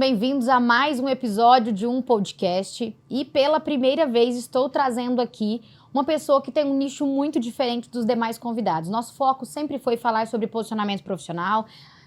bem-vindos a mais um episódio de um podcast. E pela primeira vez estou trazendo aqui uma pessoa que tem um nicho muito diferente dos demais convidados. Nosso foco sempre foi falar sobre posicionamento profissional,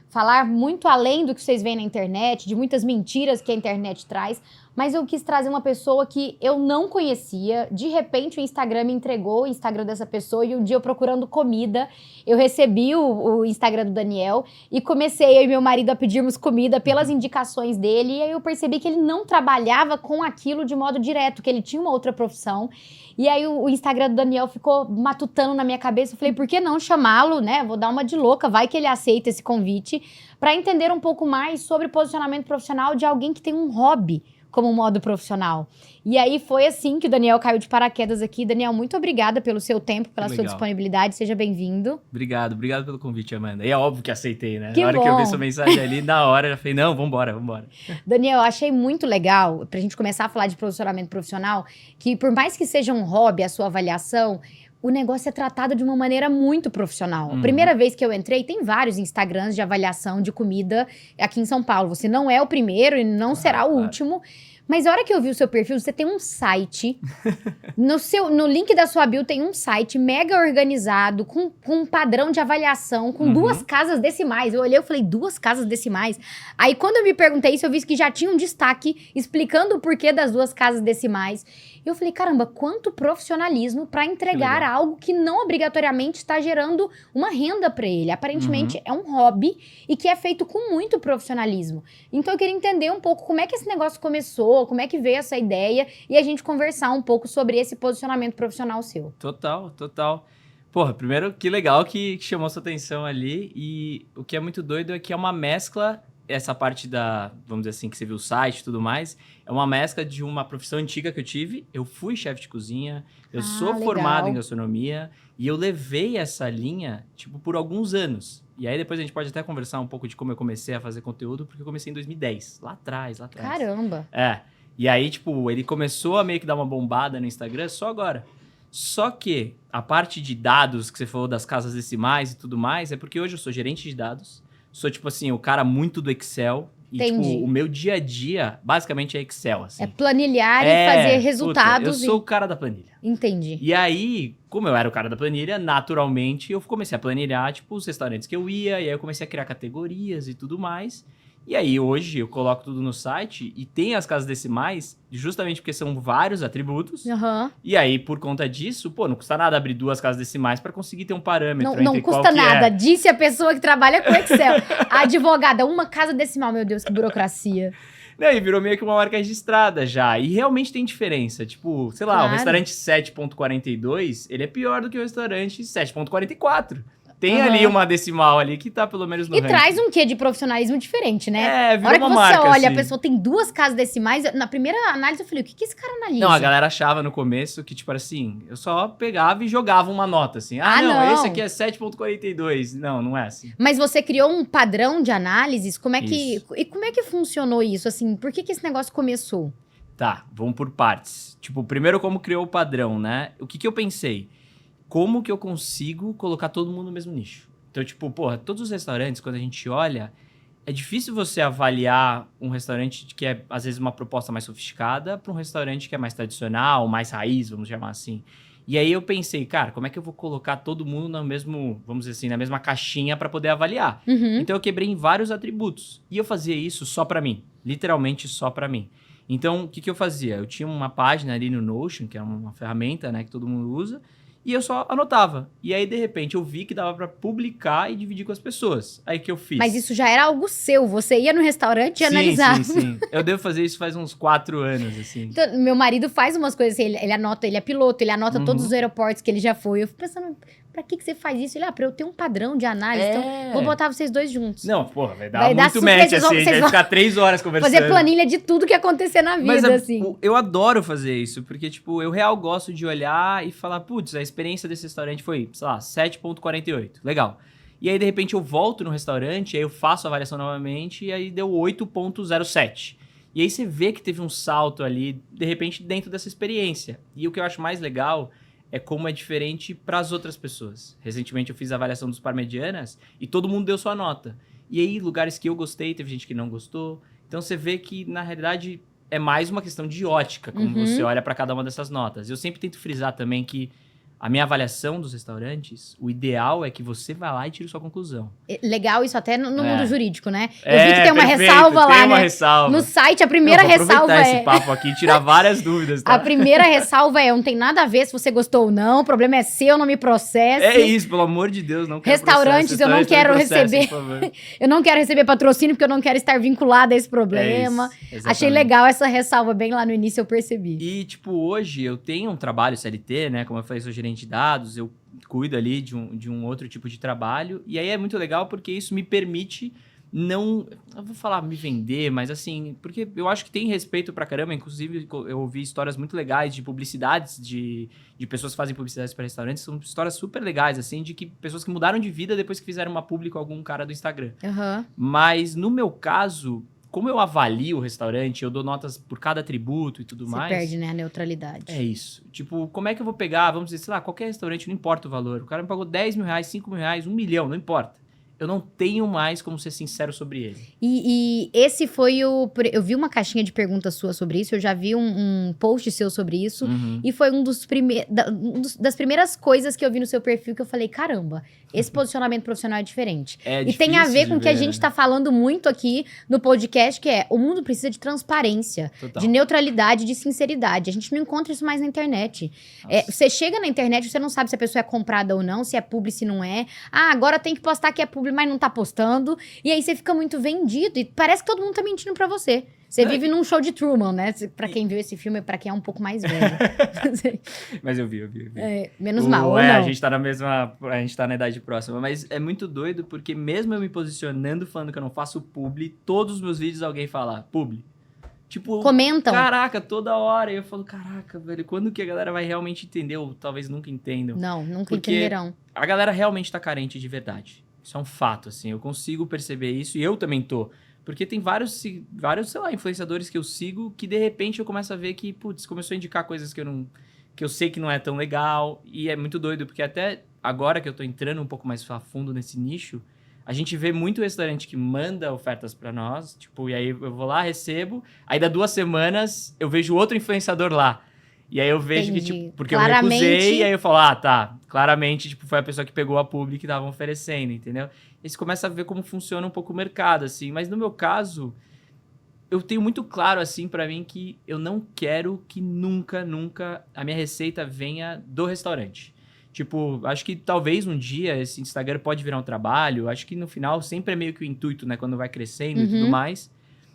falar muito além do que vocês veem na internet, de muitas mentiras que a internet traz, mas eu quis trazer uma pessoa que eu não conhecia. De repente o Instagram me entregou o Instagram dessa pessoa e um dia eu procurando comida, eu recebi o Instagram do Daniel e comecei, eu e meu marido, a pedirmos comida pelas indicações dele, e aí eu percebi que ele não trabalhava com aquilo de modo direto, que ele tinha uma outra profissão. E aí o Instagram do Daniel ficou matutando na minha cabeça. Eu falei, por que não chamá-lo, né? Vou dar uma de louca, vai que ele aceita esse convite, para entender um pouco mais sobre posicionamento profissional de alguém que tem um hobby como modo profissional. E aí foi assim que o Daniel caiu de paraquedas aqui. Daniel, muito obrigada pelo seu tempo, pela sua disponibilidade. Seja bem-vindo. Obrigado pelo convite, Amanda. E é óbvio que aceitei, né? Que na hora bom. que eu vi sua mensagem ali, na hora, eu já falei, não, vambora. Daniel, eu achei muito legal, pra gente começar a falar de posicionamento profissional, que por mais que seja um hobby a sua avaliação, o negócio é tratado de uma maneira muito profissional. A primeira vez que eu entrei, tem vários Instagrams de avaliação de comida aqui em São Paulo. Você não é o primeiro e não será o último. Mas a hora que eu vi o seu perfil, você tem um site. No link da sua bio tem um site mega organizado, com um padrão de avaliação, com 2 casas decimais. Eu olhei e falei, 2 casas decimais? Aí quando eu me perguntei isso, eu vi que já tinha um destaque explicando o porquê das 2 casas decimais. Eu falei, caramba, quanto profissionalismo para entregar algo que não obrigatoriamente está gerando uma renda para ele. Aparentemente é um hobby e que é feito com muito profissionalismo. Então eu queria entender um pouco como é que esse negócio começou, como é que veio essa ideia e a gente conversar um pouco sobre esse posicionamento profissional seu. Total. Porra, primeiro, que legal que chamou sua atenção ali. E o que é muito doido é que é uma mescla. Essa parte da, vamos dizer assim, que você viu o site e tudo mais, é uma mescla de uma profissão antiga que eu tive. Eu fui chefe de cozinha, eu sou formado em gastronomia e eu levei essa linha, tipo, por alguns anos. E aí depois a gente pode até conversar um pouco de como eu comecei a fazer conteúdo, porque eu comecei em 2010, lá atrás. Caramba! E aí, tipo, ele começou a meio que dar uma bombada no Instagram só agora. Só que a parte de dados que você falou das casas decimais e tudo mais, é porque hoje eu sou gerente de dados. Sou, tipo assim, o cara muito do Excel. E, Entendi. tipo, o meu dia a dia, basicamente, é Excel, assim. É planilhar e fazer resultados. Eu sou o cara da planilha. Entendi. E aí, como eu era o cara da planilha, naturalmente, eu comecei a planilhar, tipo, os restaurantes que eu ia. E aí eu comecei a criar categorias e tudo mais. E aí, hoje, eu coloco tudo no site e tem as casas decimais, justamente porque são vários atributos. E aí, por conta disso, pô, não custa nada abrir 2 casas decimais para conseguir ter um parâmetro. Não custa nada, disse a pessoa que trabalha com Excel. A advogada, 1 casa decimal, meu Deus, que burocracia. Não, e virou meio que uma marca registrada já. E realmente tem diferença. Tipo, sei lá, o restaurante 7.42, ele é pior do que o restaurante 7.44. Tem ali uma decimal ali que tá pelo menos no ranking. Traz um quê de profissionalismo diferente, né? Virou uma marca, a hora que você olha, assim. A pessoa tem 2 casas decimais, na primeira análise eu falei, o que esse cara analisa? Não, a galera achava no começo que, tipo assim, eu só pegava e jogava uma nota, assim. Não, esse aqui é 7.42. Não é assim. Mas você criou um padrão de análises? Como é que funcionou isso, assim? Por que esse negócio começou? Tá, vamos por partes. Tipo, primeiro como criou o padrão, né? O que eu pensei? Como que eu consigo colocar todo mundo no mesmo nicho? Então, tipo, porra, todos os restaurantes, quando a gente olha, é difícil você avaliar um restaurante que é, às vezes, uma proposta mais sofisticada para um restaurante que é mais tradicional, mais raiz, vamos chamar assim. E aí eu pensei, cara, como é que eu vou colocar todo mundo no mesmo, vamos dizer assim, na mesma caixinha para poder avaliar? Então eu quebrei em vários atributos. E eu fazia isso só para mim, literalmente só para mim. Então, o que eu fazia? Eu tinha uma página ali no Notion, que é uma ferramenta, né, que todo mundo usa, e eu só anotava. E aí, de repente, eu vi que dava pra publicar e dividir com as pessoas. Aí que eu fiz. Mas isso já era algo seu. Você ia no restaurante e analisava. Sim. Eu devo fazer isso faz uns 4 anos, assim. Então, meu marido faz umas coisas assim. Ele anota, ele é piloto, ele anota todos os aeroportos que ele já foi. Eu fico pensando, pra que você faz isso? Ele, pra eu ter um padrão de análise. Então, vou botar vocês 2 juntos. Não, porra, vai dar muito match, assim. A gente vai ficar 3 horas conversando. Fazer planilha de tudo que acontecer na vida, Mas assim. Eu adoro fazer isso, porque, tipo, eu real gosto de olhar e falar, putz, a experiência desse restaurante foi, sei lá, 7.48. Legal. E aí, de repente, eu volto no restaurante, aí eu faço a avaliação novamente, e aí deu 8.07. E aí você vê que teve um salto ali, de repente, dentro dessa experiência. E o que eu acho mais legal é como é diferente para as outras pessoas. Recentemente eu fiz a avaliação dos Parmegianas e todo mundo deu sua nota. E aí, lugares que eu gostei, teve gente que não gostou. Então você vê que, na realidade, é mais uma questão de ótica, como Uhum. você olha para cada uma dessas notas. Eu sempre tento frisar também que a minha avaliação dos restaurantes, o ideal é que você vá lá e tire sua conclusão. Legal isso até no É. mundo jurídico, né? Eu vi que tem uma perfeito, ressalva lá, tem uma né? ressalva. No site, a primeira Eu vou ressalva aproveitar é... esse papo aqui e tirar várias dúvidas, tá? A primeira ressalva é, não tem nada a ver se você gostou ou não, o problema é seu, não me processe. É isso, pelo amor de Deus, não quero Restaurantes, processo, eu não quero processem, receber. por favor. Eu não quero receber patrocínio porque eu não quero estar vinculada a esse problema. É isso, Achei exatamente. legal essa ressalva, bem lá no início eu percebi. E, tipo, hoje eu tenho um trabalho CLT, né? Como eu falei, sou gerente de dados, eu cuido ali de um outro tipo de trabalho. E aí é muito legal porque isso me permite não... Eu vou falar me vender, mas assim... Porque eu acho que tem respeito pra caramba. Inclusive, eu ouvi histórias muito legais de publicidades, de pessoas que fazem publicidades para restaurantes. São histórias super legais, assim, de que pessoas que mudaram de vida depois que fizeram uma publi com algum cara do Instagram. Aham. Mas, no meu caso... Como eu avalio o restaurante, eu dou notas por cada atributo e tudo Você mais. perde, né, a neutralidade. É isso. Tipo, como é que eu vou pegar, vamos dizer, sei lá, qualquer restaurante, não importa o valor. O cara me pagou 10 mil reais, 5 mil reais, 1 milhão, não importa. Eu não tenho mais como ser sincero sobre ele. E esse foi o... Eu vi uma caixinha de perguntas sua sobre isso, eu já vi um post seu sobre isso. Uhum. E foi das primeiras coisas que eu vi no seu perfil que eu falei, caramba, esse posicionamento profissional é diferente. É E tem a difícil ver de com o que a ver, gente né? tá falando muito aqui no podcast, que é o mundo precisa de transparência, Total. de neutralidade, de sinceridade. A gente não encontra isso mais na internet. Nossa. Você chega na internet, você não sabe se a pessoa é comprada ou não, se é publi, se não é. Ah, agora tem que postar que é publi, mas não tá postando. E aí você fica muito vendido e parece que todo mundo tá mentindo pra você. Você É. vive num show de Truman, né? Pra quem viu esse filme, pra quem é um pouco mais velho. Mas eu vi. É, menos mal, ou A não? gente tá na mesma... A gente tá na idade próxima. Mas é muito doido porque mesmo eu me posicionando, falando que eu não faço publi, todos os meus vídeos alguém fala publi. Tipo... Comentam. Caraca, toda hora. E eu falo, caraca, velho, quando que a galera vai realmente entender? Ou talvez nunca entendam. Não, nunca Porque- entenderão. A galera realmente tá carente de verdade. Isso é um fato, assim. Eu consigo perceber isso e eu também tô. Porque tem vários, sei lá, influenciadores que eu sigo que, de repente, eu começo a ver que, putz, começou a indicar coisas que eu sei que não é tão legal. E é muito doido, porque até agora que eu tô entrando um pouco mais a fundo nesse nicho, a gente vê muito restaurante que manda ofertas pra nós, tipo, e aí eu vou lá, recebo, aí dá 2 semanas eu vejo outro influenciador lá. E aí eu vejo Entendi. que, tipo, porque Claramente- eu recusei, e aí eu falo, tá, claramente, tipo, foi a pessoa que pegou a publi que estavam oferecendo, entendeu? E você começa a ver como funciona um pouco o mercado, assim. Mas no meu caso, eu tenho muito claro, assim, pra mim, que eu não quero que nunca a minha receita venha do restaurante. Tipo, acho que talvez um dia esse Instagram pode virar um trabalho. Acho que no final sempre é meio que o intuito, né? Quando vai crescendo e tudo mais.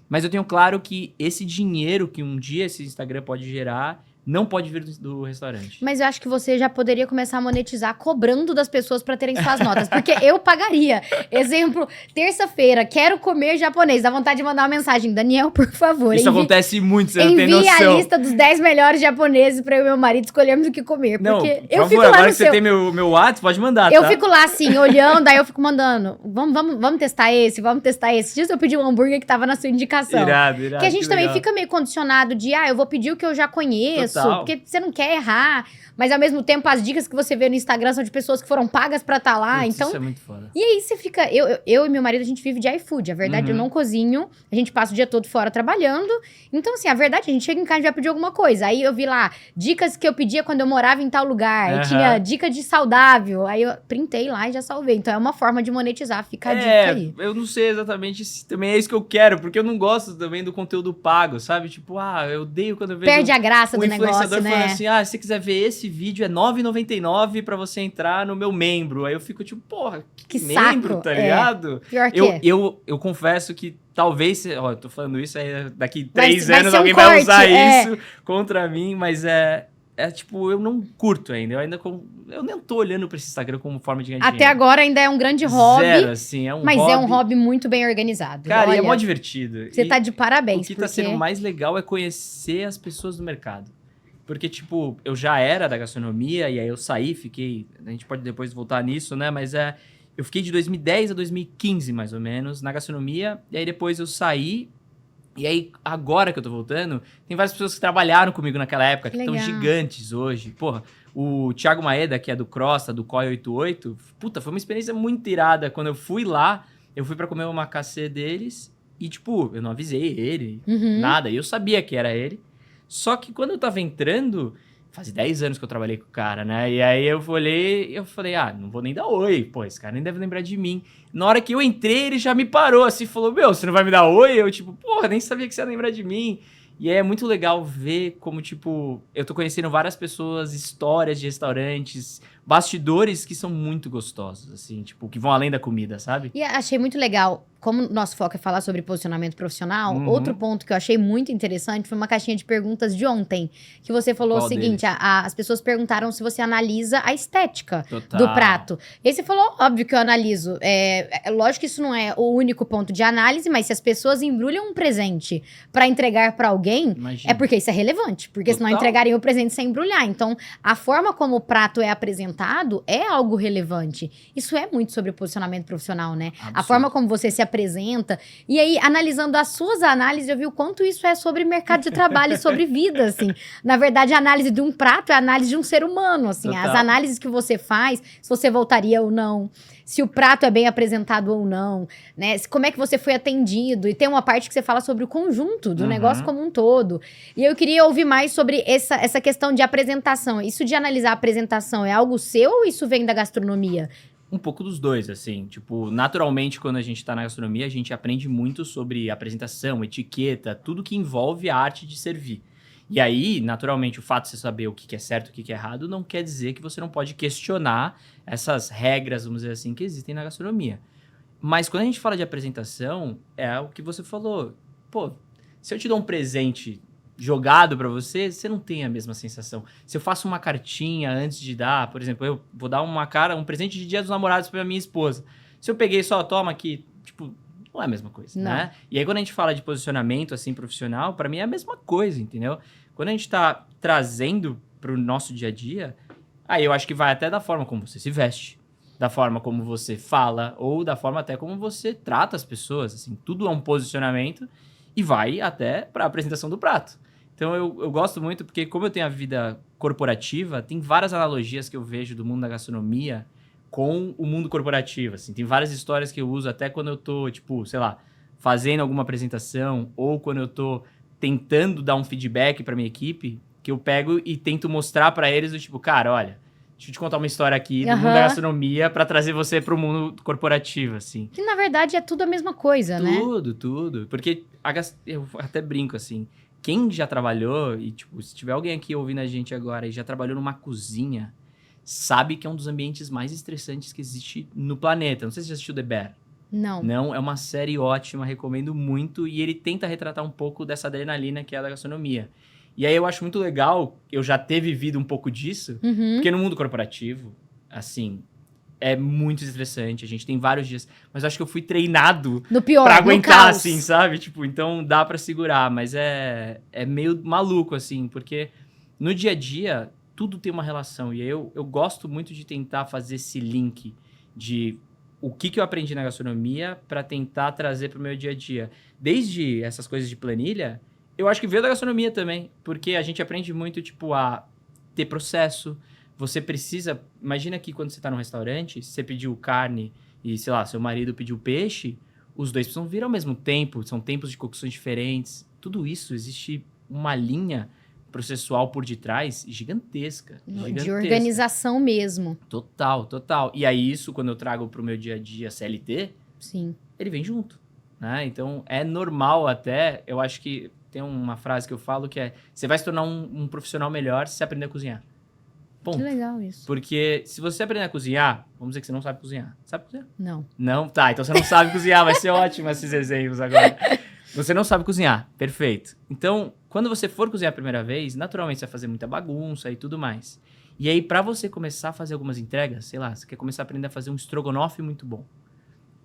Mas eu tenho claro que esse dinheiro que um dia esse Instagram pode gerar não pode vir do restaurante. Mas eu acho que você já poderia começar a monetizar cobrando das pessoas pra terem suas notas. Porque eu pagaria. Exemplo, terça-feira, quero comer japonês. Dá vontade de mandar uma mensagem. Daniel, por favor, Isso acontece muito, você não tem envie noção. a lista dos 10 melhores japoneses pra eu e meu marido escolhermos o que comer. Não, Porque por eu favor, fico lá agora no que seu... você tem meu WhatsApp, pode mandar, Eu tá? fico lá assim, olhando, aí eu fico mandando. Vamos testar esse, vamos testar esse. Esses dias eu pedi um hambúrguer que tava na sua indicação. Irado. Que a gente também legal. fica meio condicionado de, eu vou pedir o que eu já conheço, Total. porque você não quer errar. Mas ao mesmo tempo, as dicas que você vê no Instagram são de pessoas que foram pagas pra estar lá. Putz, Então, isso é muito foda. e aí você fica... Eu e meu marido, a gente vive de iFood. A verdade, eu não cozinho. A gente passa o dia todo fora trabalhando. Então, assim, a verdade, a gente chega em casa e vai pedir alguma coisa. Aí eu vi lá, dicas que eu pedia quando eu morava em tal lugar. Aí Aham. tinha dica de saudável. Aí eu printei lá e já salvei. Então, é uma forma de monetizar. Fica a dica aí. Eu não sei exatamente se também é isso que eu quero, porque eu não gosto também do conteúdo pago, sabe? Tipo, eu odeio quando eu vejo Perde a graça um do influenciador negócio, né? falando assim, se você quiser ver esse vídeo é R$ 9,99 pra você entrar no meu membro. Aí eu fico tipo, porra, Que membro, saco, tá é. ligado? Pior que é. Eu confesso que talvez, eu tô falando isso, aí daqui Vai 3 ser anos um alguém vai corte, usar é. isso contra mim, mas tipo, eu não curto ainda. Eu nem tô olhando pra esse Instagram como forma de ganhar Até dinheiro. agora ainda é um grande hobby. Zero, assim, é um Mas hobby. é um hobby muito bem organizado. Cara, e é Olha, mó divertido. você E tá de parabéns. o que tá porque... sendo mais legal é conhecer as pessoas do mercado. Porque, tipo, eu já era da gastronomia, e aí eu saí, fiquei... A gente pode depois voltar nisso, né? Mas eu fiquei de 2010 a 2015, mais ou menos, na gastronomia. E aí depois eu saí. E aí, agora que eu tô voltando, tem várias pessoas que trabalharam comigo naquela época, que estão Legal. gigantes hoje. Porra, o Thiago Maeda, que é do Crosta, do COI 88, puta, foi uma experiência muito irada. Quando eu fui lá, eu fui pra comer o omakase deles. E, tipo, eu não avisei ele, Uhum. nada. E eu sabia que era ele. Só que quando eu tava entrando, faz 10 anos que eu trabalhei com o cara, né? E aí eu olhei e eu falei, não vou nem dar oi. Pô, esse cara nem deve lembrar de mim. Na hora que eu entrei, ele já me parou, assim, falou, meu, você não vai me dar oi? Eu, tipo, porra, nem sabia que você ia lembrar de mim. E aí é muito legal ver como, tipo, eu tô conhecendo várias pessoas, histórias de restaurantes, bastidores que são muito gostosos, assim, tipo, que vão além da comida, sabe? E achei muito legal, como nosso foco é falar sobre posicionamento profissional, Uhum. outro ponto que eu achei muito interessante foi uma caixinha de perguntas de ontem, que você falou Qual o seguinte, deles? as pessoas perguntaram se você analisa a estética Total. do prato. E aí você falou, óbvio que eu analiso. É lógico que isso não é o único ponto de análise, mas se as pessoas embrulham um presente pra entregar pra alguém, Imagina. é porque isso é relevante. Porque senão Total. entregariam o presente sem embrulhar. Então, a forma como o prato é apresentado é algo relevante. Isso é muito sobre posicionamento profissional, né? A Absurdo. forma como você se apresenta. E aí, analisando as suas análises, eu vi o quanto isso é sobre mercado de trabalho e sobre vida, assim. Na verdade, a análise de um prato é a análise de um ser humano, assim. Total. As análises que você faz, se você voltaria ou não, se o prato é bem apresentado ou não, né? Como é que você foi atendido. E tem uma parte que você fala sobre o conjunto do negócio como um todo. E eu queria ouvir mais sobre essa questão de apresentação. Isso de analisar a apresentação é algo seu ou isso vem da gastronomia? Um pouco dos dois, assim. Tipo, naturalmente, quando a gente tá na gastronomia, a gente aprende muito sobre apresentação, etiqueta, tudo que envolve a arte de servir. E aí, naturalmente, o fato de você saber o que é certo e o que é errado não quer dizer que você não pode questionar essas regras, vamos dizer assim, que existem na gastronomia. Mas quando a gente fala de apresentação, é o que você falou. Pô, se eu te dou um presente jogado pra você, você não tem a mesma sensação. Se eu faço uma cartinha antes de dar, por exemplo, eu vou dar um presente de Dia dos Namorados pra minha esposa. Se eu peguei só, toma aqui, tipo, não é a mesma coisa, Não. né? E aí quando a gente fala de posicionamento, assim, profissional, pra mim é a mesma coisa, entendeu? Quando a gente tá trazendo pro nosso dia a dia, aí eu acho que vai até da forma como você se veste, da forma como você fala, ou da forma até como você trata as pessoas, assim, tudo é um posicionamento e vai até pra apresentação do prato. Então eu gosto muito porque como eu tenho a vida corporativa, tem várias analogias que eu vejo do mundo da gastronomia com o mundo corporativo, assim. Tem várias histórias que eu uso até quando eu tô, tipo, sei lá, fazendo alguma apresentação ou quando eu tô tentando dar um feedback pra minha equipe, que eu pego e tento mostrar pra eles do tipo, cara, olha, deixa eu te contar uma história aqui do mundo da gastronomia pra trazer você pro mundo corporativo, assim. Que, na verdade, é tudo a mesma coisa, né? Tudo. Porque eu até brinco, assim, quem já trabalhou, e tipo, se tiver alguém aqui ouvindo a gente agora e já trabalhou numa cozinha, sabe que é um dos ambientes mais estressantes que existe no planeta. Não sei se você já assistiu The Bear. Não. Não, é uma série ótima, recomendo muito. E ele tenta retratar um pouco dessa adrenalina que é a da gastronomia. E aí eu acho muito legal, eu já ter vivido um pouco disso, porque no mundo corporativo, assim, é muito estressante. A gente tem vários dias, mas eu acho que eu fui treinado No pior, pra no aguentar, caos. assim, sabe? Tipo, então dá pra segurar, mas é meio maluco, assim, porque no dia a dia tudo tem uma relação. E aí eu gosto muito de tentar fazer esse link de o que eu aprendi na gastronomia pra tentar trazer pro meu dia a dia. Desde essas coisas de planilha, eu acho que veio da gastronomia também, porque a gente aprende muito, tipo, a ter processo. Você precisa... Imagina que quando você tá num restaurante, você pediu carne e, sei lá, seu marido pediu peixe, os dois precisam vir ao mesmo tempo, são tempos de cocções diferentes. Tudo isso, existe uma linha processual por detrás gigantesca. De organização mesmo. Total. E aí isso, quando eu trago pro meu dia a dia CLT, Sim. ele vem junto, né? Então, é normal até, eu acho que tem uma frase que eu falo que é, você vai se tornar um profissional melhor se você aprender a cozinhar. Ponto. Que legal isso. Porque se você aprender a cozinhar, vamos dizer que você não sabe cozinhar. Sabe cozinhar? Não. Não? Tá, então você não sabe cozinhar, vai ser ótimo esses exemplos agora. Você não sabe cozinhar, perfeito. Então, quando você for cozinhar a primeira vez, naturalmente você vai fazer muita bagunça e tudo mais. E aí, pra você começar a fazer algumas entregas, sei lá, você quer começar a aprender a fazer um estrogonofe muito bom.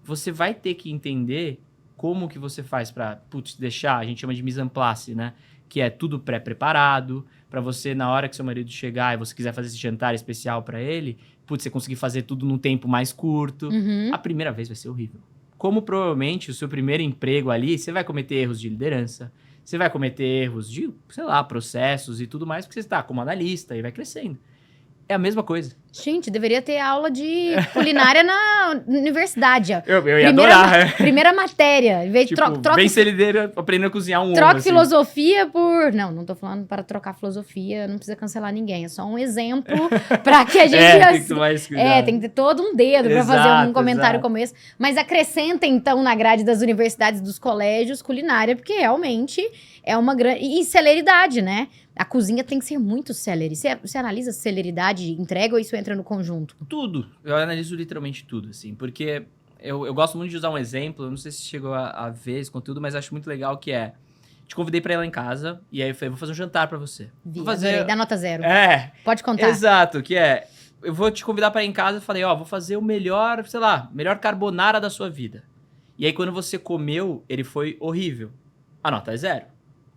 Você vai ter que entender como que você faz pra, deixar, a gente chama de mise en place, né? Que é tudo pré-preparado, pra você, na hora que seu marido chegar e você quiser fazer esse jantar especial pra ele, você conseguir fazer tudo num tempo mais curto. A primeira vez vai ser horrível. Como provavelmente o seu primeiro emprego ali, você vai cometer erros de liderança, você vai cometer erros de, sei lá, processos e tudo mais, porque você está como analista e vai crescendo. É a mesma coisa. Gente, deveria ter aula de culinária na universidade. Ó. Eu ia adorar. Primeira matéria. Em vez de Tipo, bem celideira, aprendendo a cozinhar um ovo, troca assim. filosofia por... Não tô falando para trocar filosofia, não precisa cancelar ninguém. É só um exemplo para que a gente... tem que tomar esse cuidado. tem que ter todo um dedo para fazer um comentário como esse. Mas acrescenta, então, na grade das universidades, dos colégios, culinária, porque realmente é uma grande... E celeridade, né? A cozinha tem que ser muito celery. Você analisa celeridade, entrega ou isso entra no conjunto? Tudo. Eu analiso literalmente tudo, assim. Porque eu gosto muito de usar um exemplo. Eu não sei se chegou a ver esse conteúdo, mas acho muito legal que é... Te convidei pra ir lá em casa. E aí eu falei, vou fazer um jantar pra você. Vou fazer... Adorei, dá nota 0. Pode contar. Exato. Que é... Eu vou te convidar pra ir em casa. Eu falei, vou fazer o melhor, sei lá, melhor carbonara da sua vida. E aí quando você comeu, ele foi horrível. A nota é 0.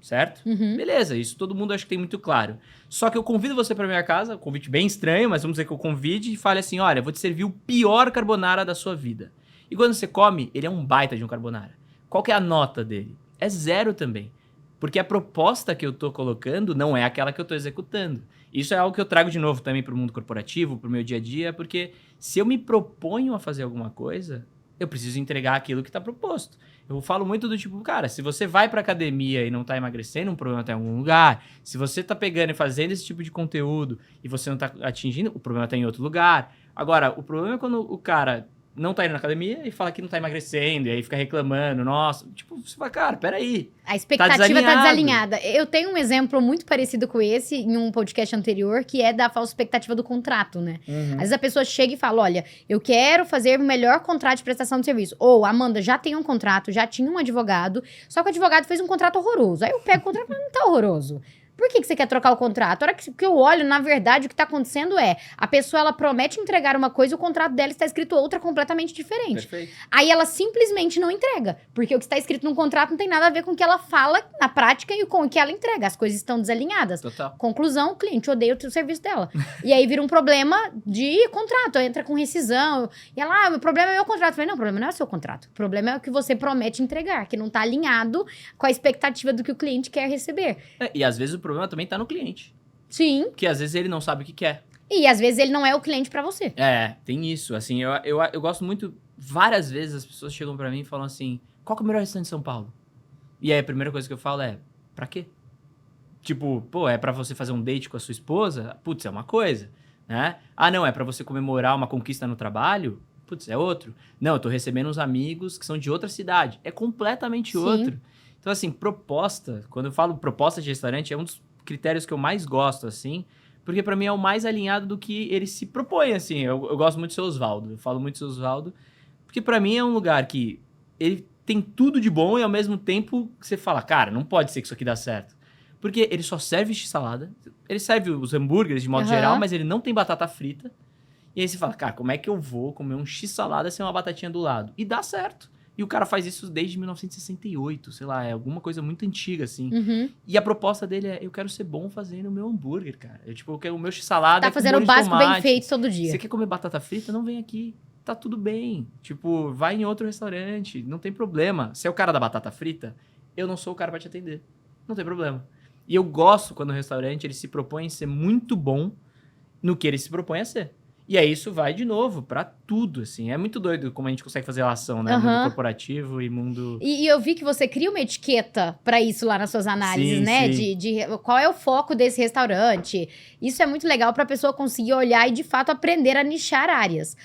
Certo? Beleza, isso todo mundo acho que tem muito claro. Só que eu convido você pra minha casa, um convite bem estranho, mas vamos dizer que eu convide e fale assim, olha, vou te servir o pior carbonara da sua vida. E quando você come, ele é um baita de um carbonara. Qual que é a nota dele? É 0 também. Porque a proposta que eu tô colocando não é aquela que eu tô executando. Isso é algo que eu trago de novo também pro mundo corporativo, pro meu dia a dia, porque se eu me proponho a fazer alguma coisa, eu preciso entregar aquilo que tá proposto. Eu falo muito do tipo, cara, se você vai pra academia e não tá emagrecendo, um problema tá em algum lugar. Se você tá pegando e fazendo esse tipo de conteúdo e você não tá atingindo, o problema tá em outro lugar. Agora, o problema é quando o cara não tá indo na academia e fala que não tá emagrecendo, e aí fica reclamando, nossa. Tipo, você fala, cara, peraí. A expectativa tá desalinhada. Eu tenho um exemplo muito parecido com esse em um podcast anterior, que é da falsa expectativa do contrato, né? Às vezes a pessoa chega e fala, olha, eu quero fazer o melhor contrato de prestação de serviço. Ou, Amanda, já tem um contrato, já tinha um advogado, só que o advogado fez um contrato horroroso. Aí eu pego o contrato, mas não tá horroroso. Por que você quer trocar o contrato? A hora que eu olho, na verdade, o que tá acontecendo é... A pessoa, ela promete entregar uma coisa e o contrato dela está escrito outra completamente diferente. Perfeito. Aí ela simplesmente não entrega. Porque o que está escrito no contrato não tem nada a ver com o que ela fala na prática e com o que ela entrega. As coisas estão desalinhadas. Total. Conclusão, o cliente odeia o serviço dela. E aí vira um problema de contrato. Entra com rescisão. E ela, o problema é o meu contrato. Eu falei, não, o problema não é o seu contrato. O problema é o que você promete entregar, que não tá alinhado com a expectativa do que o cliente quer receber. E às vezes o problema também tá no cliente. Sim. Porque às vezes ele não sabe o que quer. E às vezes ele não é o cliente pra você. Tem isso. Assim, eu gosto muito... Várias vezes as pessoas chegam pra mim e falam assim, qual que é o melhor restaurante de São Paulo? E aí a primeira coisa que eu falo é, pra quê? Tipo, é pra você fazer um date com a sua esposa? Putz, é uma coisa, né? Ah, não, é pra você comemorar uma conquista no trabalho? Putz, é outro. Não, eu tô recebendo uns amigos que são de outra cidade. É completamente outro. Então, assim, proposta... Quando eu falo proposta de restaurante, é um dos critérios que eu mais gosto, assim, porque pra mim é o mais alinhado do que ele se propõe, assim. Eu gosto muito do seu Osvaldo, eu falo muito do seu Osvaldo, porque pra mim é um lugar que ele tem tudo de bom e ao mesmo tempo você fala, cara, não pode ser que isso aqui dá certo. Porque ele só serve x-salada, ele serve os hambúrgueres de modo geral, mas ele não tem batata frita. E aí você fala, cara, como é que eu vou comer um x-salada sem uma batatinha do lado? E dá certo. E o cara faz isso desde 1968, sei lá, é alguma coisa muito antiga, assim. E a proposta dele é, eu quero ser bom fazendo o meu hambúrguer, cara. Eu quero o meu x-salada tá fazendo o básico bem feito todo dia. Você quer comer batata frita? Não vem aqui. Tá tudo bem. Tipo, vai em outro restaurante, não tem problema. Se é o cara da batata frita, eu não sou o cara pra te atender. Não tem problema. E eu gosto quando o restaurante ele se propõe a ser muito bom no que ele se propõe a ser. E aí isso vai, de novo, pra tudo, assim. É muito doido como a gente consegue fazer relação, né? Mundo corporativo e mundo... E eu vi que você cria uma etiqueta pra isso lá nas suas análises, né? De qual é o foco desse restaurante. Isso é muito legal pra pessoa conseguir olhar e, de fato, aprender a nichar áreas.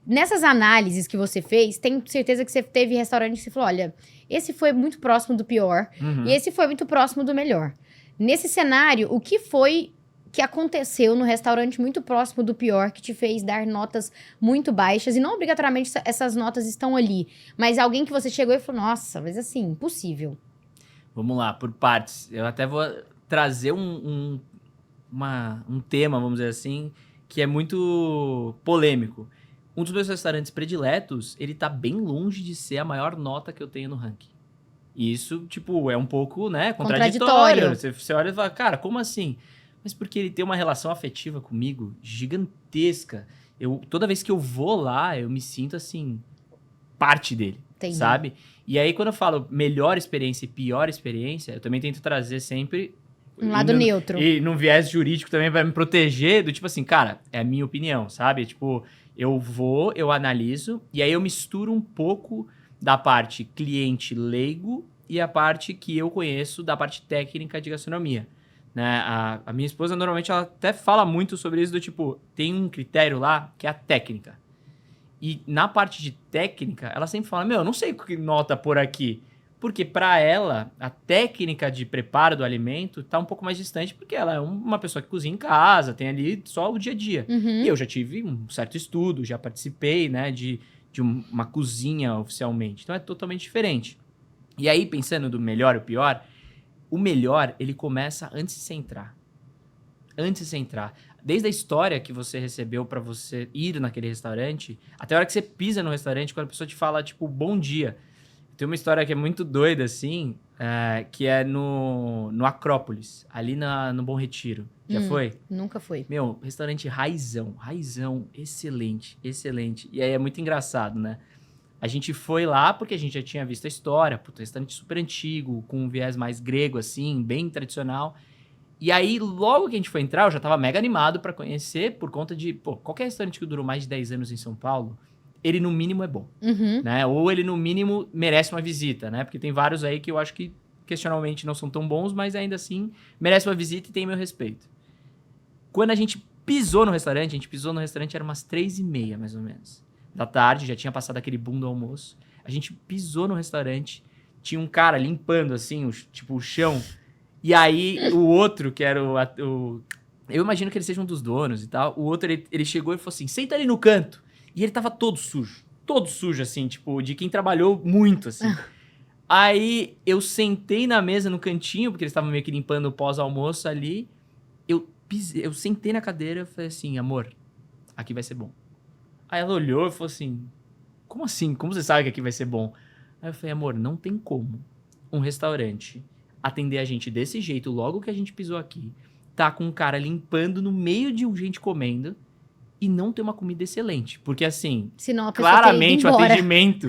Nessas análises que você fez, tenho certeza que você teve restaurante que você falou, olha, esse foi muito próximo do pior e esse foi muito próximo do melhor. Nesse cenário, o que foi que aconteceu no restaurante muito próximo do pior, que te fez dar notas muito baixas, e não obrigatoriamente essas notas estão ali, mas alguém que você chegou e falou, nossa, mas assim, impossível. Vamos lá, por partes. Eu até vou trazer um tema, vamos dizer assim, que é muito polêmico. Um dos meus restaurantes prediletos, ele tá bem longe de ser a maior nota que eu tenho no ranking. E isso, tipo, é um pouco, né, contraditório. Você olha e fala, cara, como assim? Mas porque ele tem uma relação afetiva comigo gigantesca. Toda vez que eu vou lá, eu me sinto, assim, parte dele, sabe? E aí, quando eu falo melhor experiência e pior experiência, eu também tento trazer sempre Um lado neutro. E num viés jurídico também vai me proteger do tipo assim, cara, é a minha opinião, sabe? Tipo, eu analiso, e aí eu misturo um pouco da parte cliente leigo e a parte que eu conheço da parte técnica de gastronomia. Né? A minha esposa, normalmente, ela até fala muito sobre isso, do tipo, tem um critério lá que é a técnica. E na parte de técnica, ela sempre fala, eu não sei o que nota por aqui. Porque para ela, a técnica de preparo do alimento tá um pouco mais distante, porque ela é uma pessoa que cozinha em casa, tem ali só o dia a dia. Uhum. E eu já tive um certo estudo, já participei, né, de uma cozinha oficialmente. Então é totalmente diferente. E aí, pensando do melhor e o pior, o melhor, ele começa antes de você entrar. Antes de você entrar. Desde a história que você recebeu para você ir naquele restaurante, até a hora que você pisa no restaurante, quando a pessoa te fala, tipo, bom dia. Tem uma história que é muito doida, assim, que é no Acrópolis, ali no Bom Retiro. Já foi? Nunca foi. Restaurante raizão, excelente, excelente. E aí é muito engraçado, né? A gente foi lá porque a gente já tinha visto a história, restaurante super antigo, com um viés mais grego, assim, bem tradicional. E aí, logo que a gente foi entrar, eu já tava mega animado pra conhecer, por conta de, qualquer restaurante que durou mais de 10 anos em São Paulo, ele no mínimo é bom, né? Ou ele no mínimo merece uma visita, né? Porque tem vários aí que eu acho que questionavelmente não são tão bons, mas ainda assim merece uma visita e tem meu respeito. Quando a gente pisou no restaurante, era umas 3h30, mais ou menos, da tarde, já tinha passado aquele boom do almoço. A gente pisou no restaurante, tinha um cara limpando, assim, o chão. E aí, o outro, que era eu imagino que ele seja um dos donos e tal. O outro, ele chegou e falou assim, senta ali no canto. E ele tava todo sujo, assim, tipo, de quem trabalhou muito, assim. Aí, eu sentei na mesa, no cantinho, porque eles estavam meio que limpando o pós-almoço ali. Eu sentei na cadeira e falei assim, amor, aqui vai ser bom. Aí ela olhou e falou assim, como assim? Como você sabe que aqui vai ser bom? Aí eu falei, amor, não tem como um restaurante atender a gente desse jeito logo que a gente pisou aqui, tá com um cara limpando no meio de gente comendo e não ter uma comida excelente. Porque, assim, senão a pessoa claramente o atendimento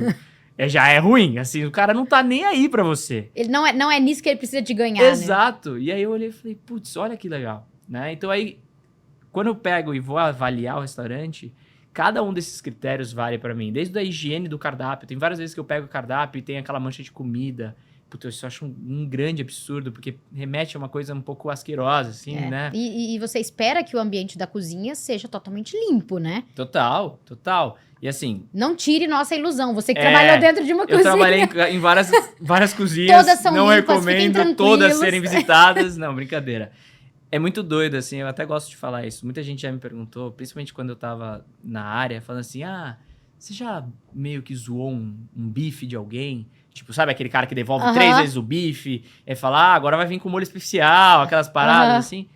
já é ruim. Assim, o cara não tá nem aí pra você. Ele não é nisso que ele precisa de ganhar, Exato. Né? E aí eu olhei e falei, putz, olha que legal. Né? Então aí, quando eu pego e vou avaliar o restaurante, cada um desses critérios vale pra mim. Desde a higiene do cardápio. Tem várias vezes que eu pego o cardápio e tem aquela mancha de comida. Puta, eu acho um grande absurdo, porque remete a uma coisa um pouco asquerosa, assim, né? E você espera que o ambiente da cozinha seja totalmente limpo, né? Total. E assim... Não tire nossa ilusão, você que trabalhou dentro de uma cozinha. Eu trabalhei em várias cozinhas. Todas são não limpas, recomendo todas serem visitadas. Não, brincadeira. É muito doido, assim, eu até gosto de falar isso. Muita gente já me perguntou, principalmente quando eu tava na área, falando assim, você já meio que zoou um bife de alguém? Tipo, sabe aquele cara que devolve 3 vezes o bife? E fala, agora vai vir com molho especial, aquelas paradas, assim.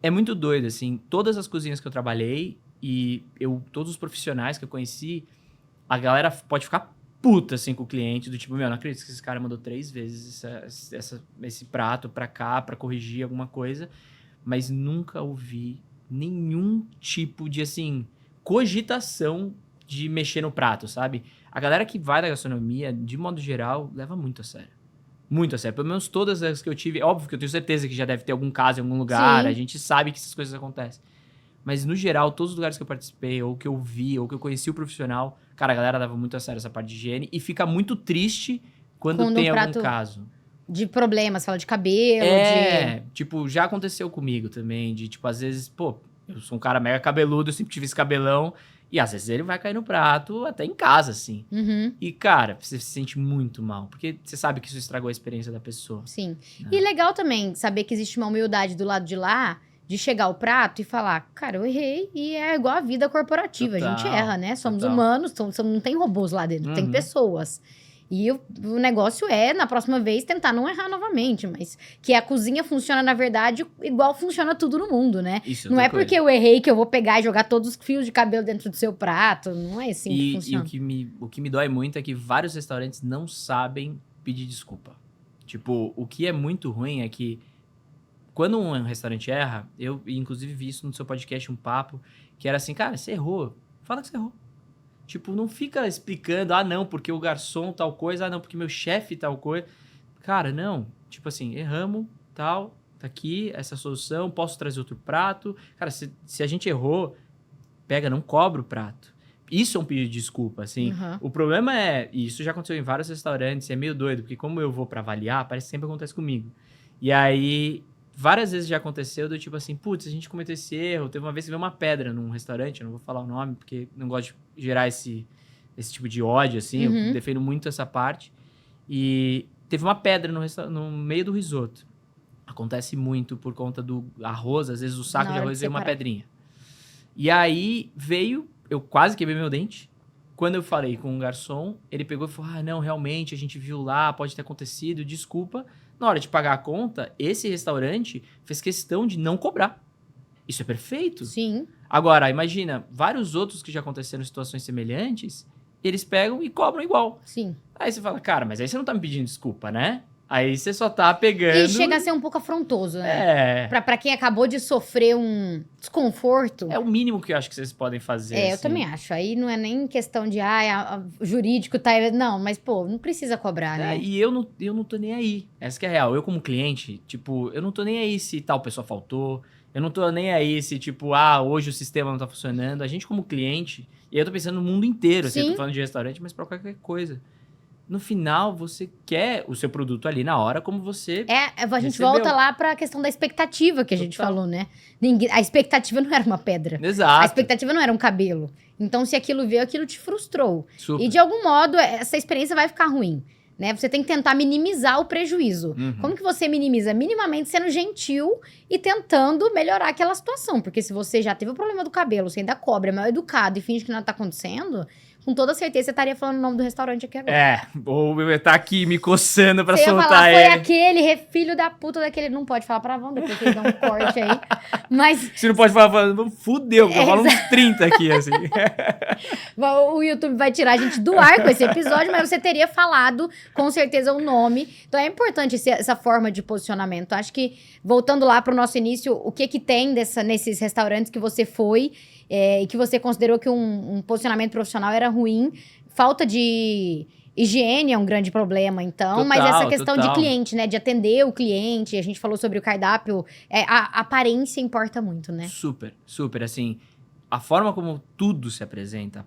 É muito doido, assim. Todas as cozinhas que eu trabalhei e todos os profissionais que eu conheci, a galera pode ficar puta, assim, com o cliente. Do tipo, não acredito que esse cara mandou 3 vezes esse prato pra cá, pra corrigir alguma coisa. Mas nunca ouvi nenhum tipo de, assim, cogitação de mexer no prato, sabe? A galera que vai da gastronomia, de modo geral, leva muito a sério. Muito a sério. Pelo menos todas as que eu tive... Óbvio que eu tenho certeza que já deve ter algum caso em algum lugar. Sim. A gente sabe que essas coisas acontecem. Mas, no geral, todos os lugares que eu participei, ou que eu vi, ou que eu conheci o profissional, cara, a galera leva muito a sério essa parte de higiene. E fica muito triste quando tem algum caso. De problemas, fala de cabelo, tipo, já aconteceu comigo também. De, tipo, às vezes, eu sou um cara mega cabeludo, eu sempre tive esse cabelão. E às vezes ele vai cair no prato, até em casa, assim. E, cara, você se sente muito mal. Porque você sabe que isso estragou a experiência da pessoa. Sim. E legal também saber que existe uma humildade do lado de lá, de chegar ao prato e falar, cara, eu errei. E é igual a vida corporativa, a gente erra, né? Somos humanos, não tem robôs lá dentro, tem pessoas. E o negócio é, na próxima vez, tentar não errar novamente. Mas que a cozinha funciona, na verdade, igual funciona tudo no mundo, né? Isso, não é porque eu errei que eu vou pegar e jogar todos os fios de cabelo dentro do seu prato. Não é assim que funciona. E o que me dói muito é que vários restaurantes não sabem pedir desculpa. Tipo, o que é muito ruim é que quando um restaurante erra, eu inclusive vi isso no seu podcast, um papo, que era assim, cara, você errou. Fala que você errou. Tipo, não fica explicando, não, porque o garçom tal coisa, não, porque meu chefe tal coisa. Cara, não. Tipo assim, erramos, tal, tá aqui essa solução, posso trazer outro prato. Cara, se a gente errou, pega, não cobra o prato. Isso é um pedido de desculpa, assim. Uhum. O problema é, e isso já aconteceu em vários restaurantes, é meio doido, porque como eu vou pra avaliar, parece que sempre acontece comigo. E aí, várias vezes já aconteceu do tipo assim, putz, a gente cometeu esse erro. Teve uma vez que veio uma pedra num restaurante, eu não vou falar o nome, porque não gosto de gerar esse tipo de ódio, assim. Uhum. Eu defendo muito essa parte. E teve uma pedra no meio do risoto. Acontece muito por conta do arroz, às vezes o saco Na de hora arroz de veio uma separar. pedrinha. E aí veio, eu quase quebrei meu dente. Quando eu falei com o garçom, ele pegou e falou: ah, não, realmente, a gente viu lá, pode ter acontecido, desculpa. Na hora de pagar a conta, esse restaurante fez questão de não cobrar. Isso é perfeito. Sim. Agora, imagina, vários outros que já aconteceram em situações semelhantes, eles pegam e cobram igual. Sim. Aí você fala, cara, mas aí você não tá me pedindo desculpa, né? Aí você só tá pegando... E chega a ser um pouco afrontoso, né? Pra quem acabou de sofrer um desconforto. É o mínimo que eu acho que vocês podem fazer. Eu assim. também acho. Aí não é nem questão de, o jurídico tá... Não, mas, pô, não precisa cobrar, né? E eu não tô nem aí. Essa que é a real. Eu, como cliente, tipo, eu não tô nem aí se tal pessoa faltou. Eu não tô nem aí se, tipo, hoje o sistema não tá funcionando. A gente, como cliente, e aí eu tô pensando no mundo inteiro, assim, eu Sim. tô falando de restaurante, mas pra qualquer coisa. No final, você quer o seu produto ali na hora, como você A gente recebeu. volta lá pra questão da expectativa que a gente Total. falou, né? A expectativa não era uma pedra. Exato. A expectativa não era um cabelo. Então, se aquilo veio, aquilo te frustrou. Super. E, de algum modo, essa experiência vai ficar ruim. Né? Você tem que tentar minimizar o prejuízo. Uhum. Como que você minimiza? Minimamente sendo gentil e tentando melhorar aquela situação. Porque se você já teve o problema do cabelo, você ainda cobra, é mal educado e finge que nada tá acontecendo, com toda certeza você estaria falando o nome do restaurante aqui agora. Ou eu ia estar aqui me coçando pra Você ia soltar falar, ele. foi aquele filho da puta daquele... Não pode falar palavrão, depois que ele dá um corte aí. Mas Você não pode falar, fudeu, porque eu falo uns 30 aqui, assim. o YouTube vai tirar a gente do ar com esse episódio, mas você teria falado, com certeza, o nome. Então é importante essa forma de posicionamento. Acho que, voltando lá pro nosso início, o que tem nesses restaurantes que você foi e que você considerou que um posicionamento profissional era ruim, falta de higiene é um grande problema, então, mas essa questão de cliente, né, de atender o cliente, a gente falou sobre o cardápio, a aparência importa muito, né? Super, super, assim, a forma como tudo se apresenta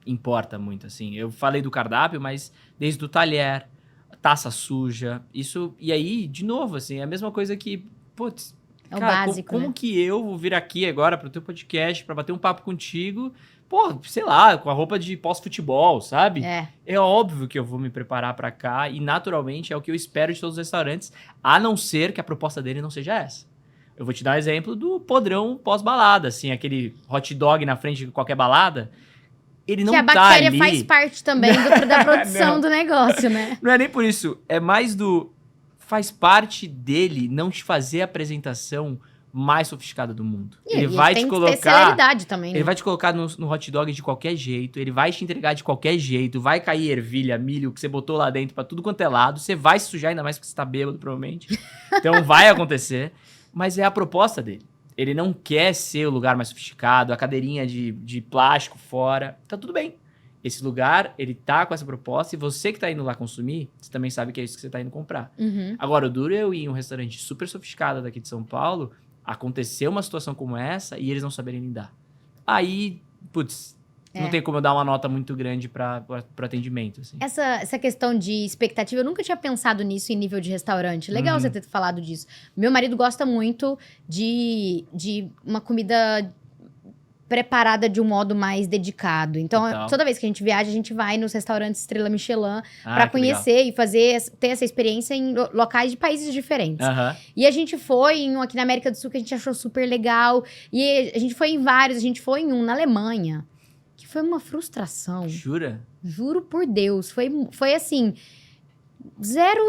importa muito, assim. Eu falei do cardápio, mas desde o talher, taça suja, isso, e aí, de novo, assim, é a mesma coisa que, putz, É o cara, básico, como né? que eu vou vir aqui agora pro teu podcast pra bater um papo contigo, pô, sei lá, com a roupa de pós-futebol, sabe? É óbvio que eu vou me preparar pra cá e naturalmente é o que eu espero de todos os restaurantes, a não ser que a proposta dele não seja essa. Eu vou te dar um exemplo do podrão pós-balada, assim, aquele hot dog na frente de qualquer balada, ele não tá ali... Que a bactéria faz parte também da produção do negócio, né? Não é nem por isso, é mais do... Faz parte dele não te fazer a apresentação mais sofisticada do mundo. Ele vai te colocar... Tem celeridade também, né? Ele vai te colocar no hot dog de qualquer jeito, ele vai te entregar de qualquer jeito, vai cair ervilha, milho, que você botou lá dentro pra tudo quanto é lado, você vai se sujar, ainda mais porque você tá bêbado, provavelmente. Então vai acontecer, mas é a proposta dele. Ele não quer ser o lugar mais sofisticado, a cadeirinha de plástico fora, tá tudo bem. Esse lugar, ele tá com essa proposta e você que tá indo lá consumir, você também sabe que é isso que você tá indo comprar. Uhum. Agora, o duro é eu ir em um restaurante super sofisticado daqui de São Paulo, acontecer uma situação como essa e eles não saberem lidar. Aí, putz, não tem como eu dar uma nota muito grande para atendimento. Assim. Essa questão de expectativa, eu nunca tinha pensado nisso em nível de restaurante. Legal você ter falado disso. Meu marido gosta muito de uma comida preparada de um modo mais dedicado. Então, toda vez que a gente viaja, a gente vai nos restaurantes Estrela Michelin para conhecer e ter essa experiência em locais de países diferentes. E a gente foi em um aqui na América do Sul que a gente achou super legal. E a gente foi em vários. A gente foi em um na Alemanha, que foi uma frustração. Jura? Juro por Deus. Foi assim... Zero...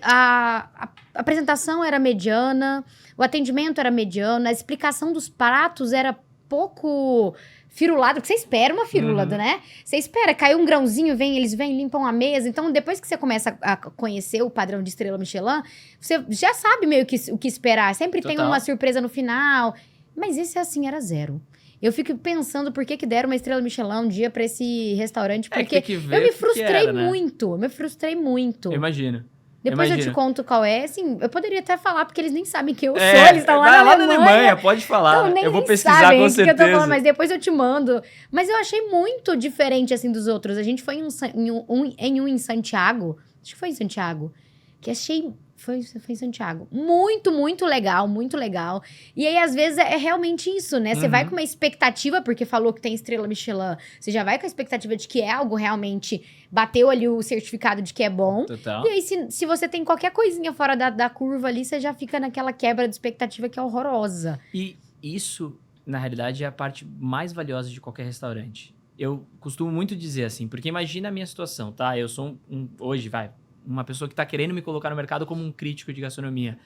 A apresentação era mediana, o atendimento era mediano, a explicação dos pratos era pouco firulado, porque você espera uma firula, né? Você espera, caiu um grãozinho, eles vêm, limpam a mesa. Então, depois que você começa a conhecer o padrão de Estrela Michelin, você já sabe meio que o que esperar. Sempre tem uma surpresa no final. Mas esse, assim, era zero. Eu fico pensando por que deram uma Estrela Michelin um dia pra esse restaurante, porque eu me frustrei muito. Eu me frustrei muito. Eu imagino. Depois eu te Imagina. conto qual é. Assim, eu poderia até falar, porque eles nem sabem quem eu sou. É, Eles estão lá vai na Alemanha. pode falar. Então, nem eu vou nem pesquisar sabem com o que eu tô certeza. falando, mas depois eu te mando. Mas eu achei muito diferente, assim, dos outros. A gente foi em um em Santiago. Acho que foi em Santiago. Que achei... Foi em Santiago. Muito, muito legal, muito legal. E aí, às vezes, é realmente isso, né? Você vai com uma expectativa, porque falou que tem estrela Michelin. Você já vai com a expectativa de que é algo realmente... Bateu ali o certificado de que é bom. Total. E aí, se você tem qualquer coisinha fora da curva ali, você já fica naquela quebra de expectativa que é horrorosa. E isso, na realidade, é a parte mais valiosa de qualquer restaurante. Eu costumo muito dizer assim, porque imagina a minha situação, tá? Eu sou hoje, uma pessoa que tá querendo me colocar no mercado como um crítico de gastronomia.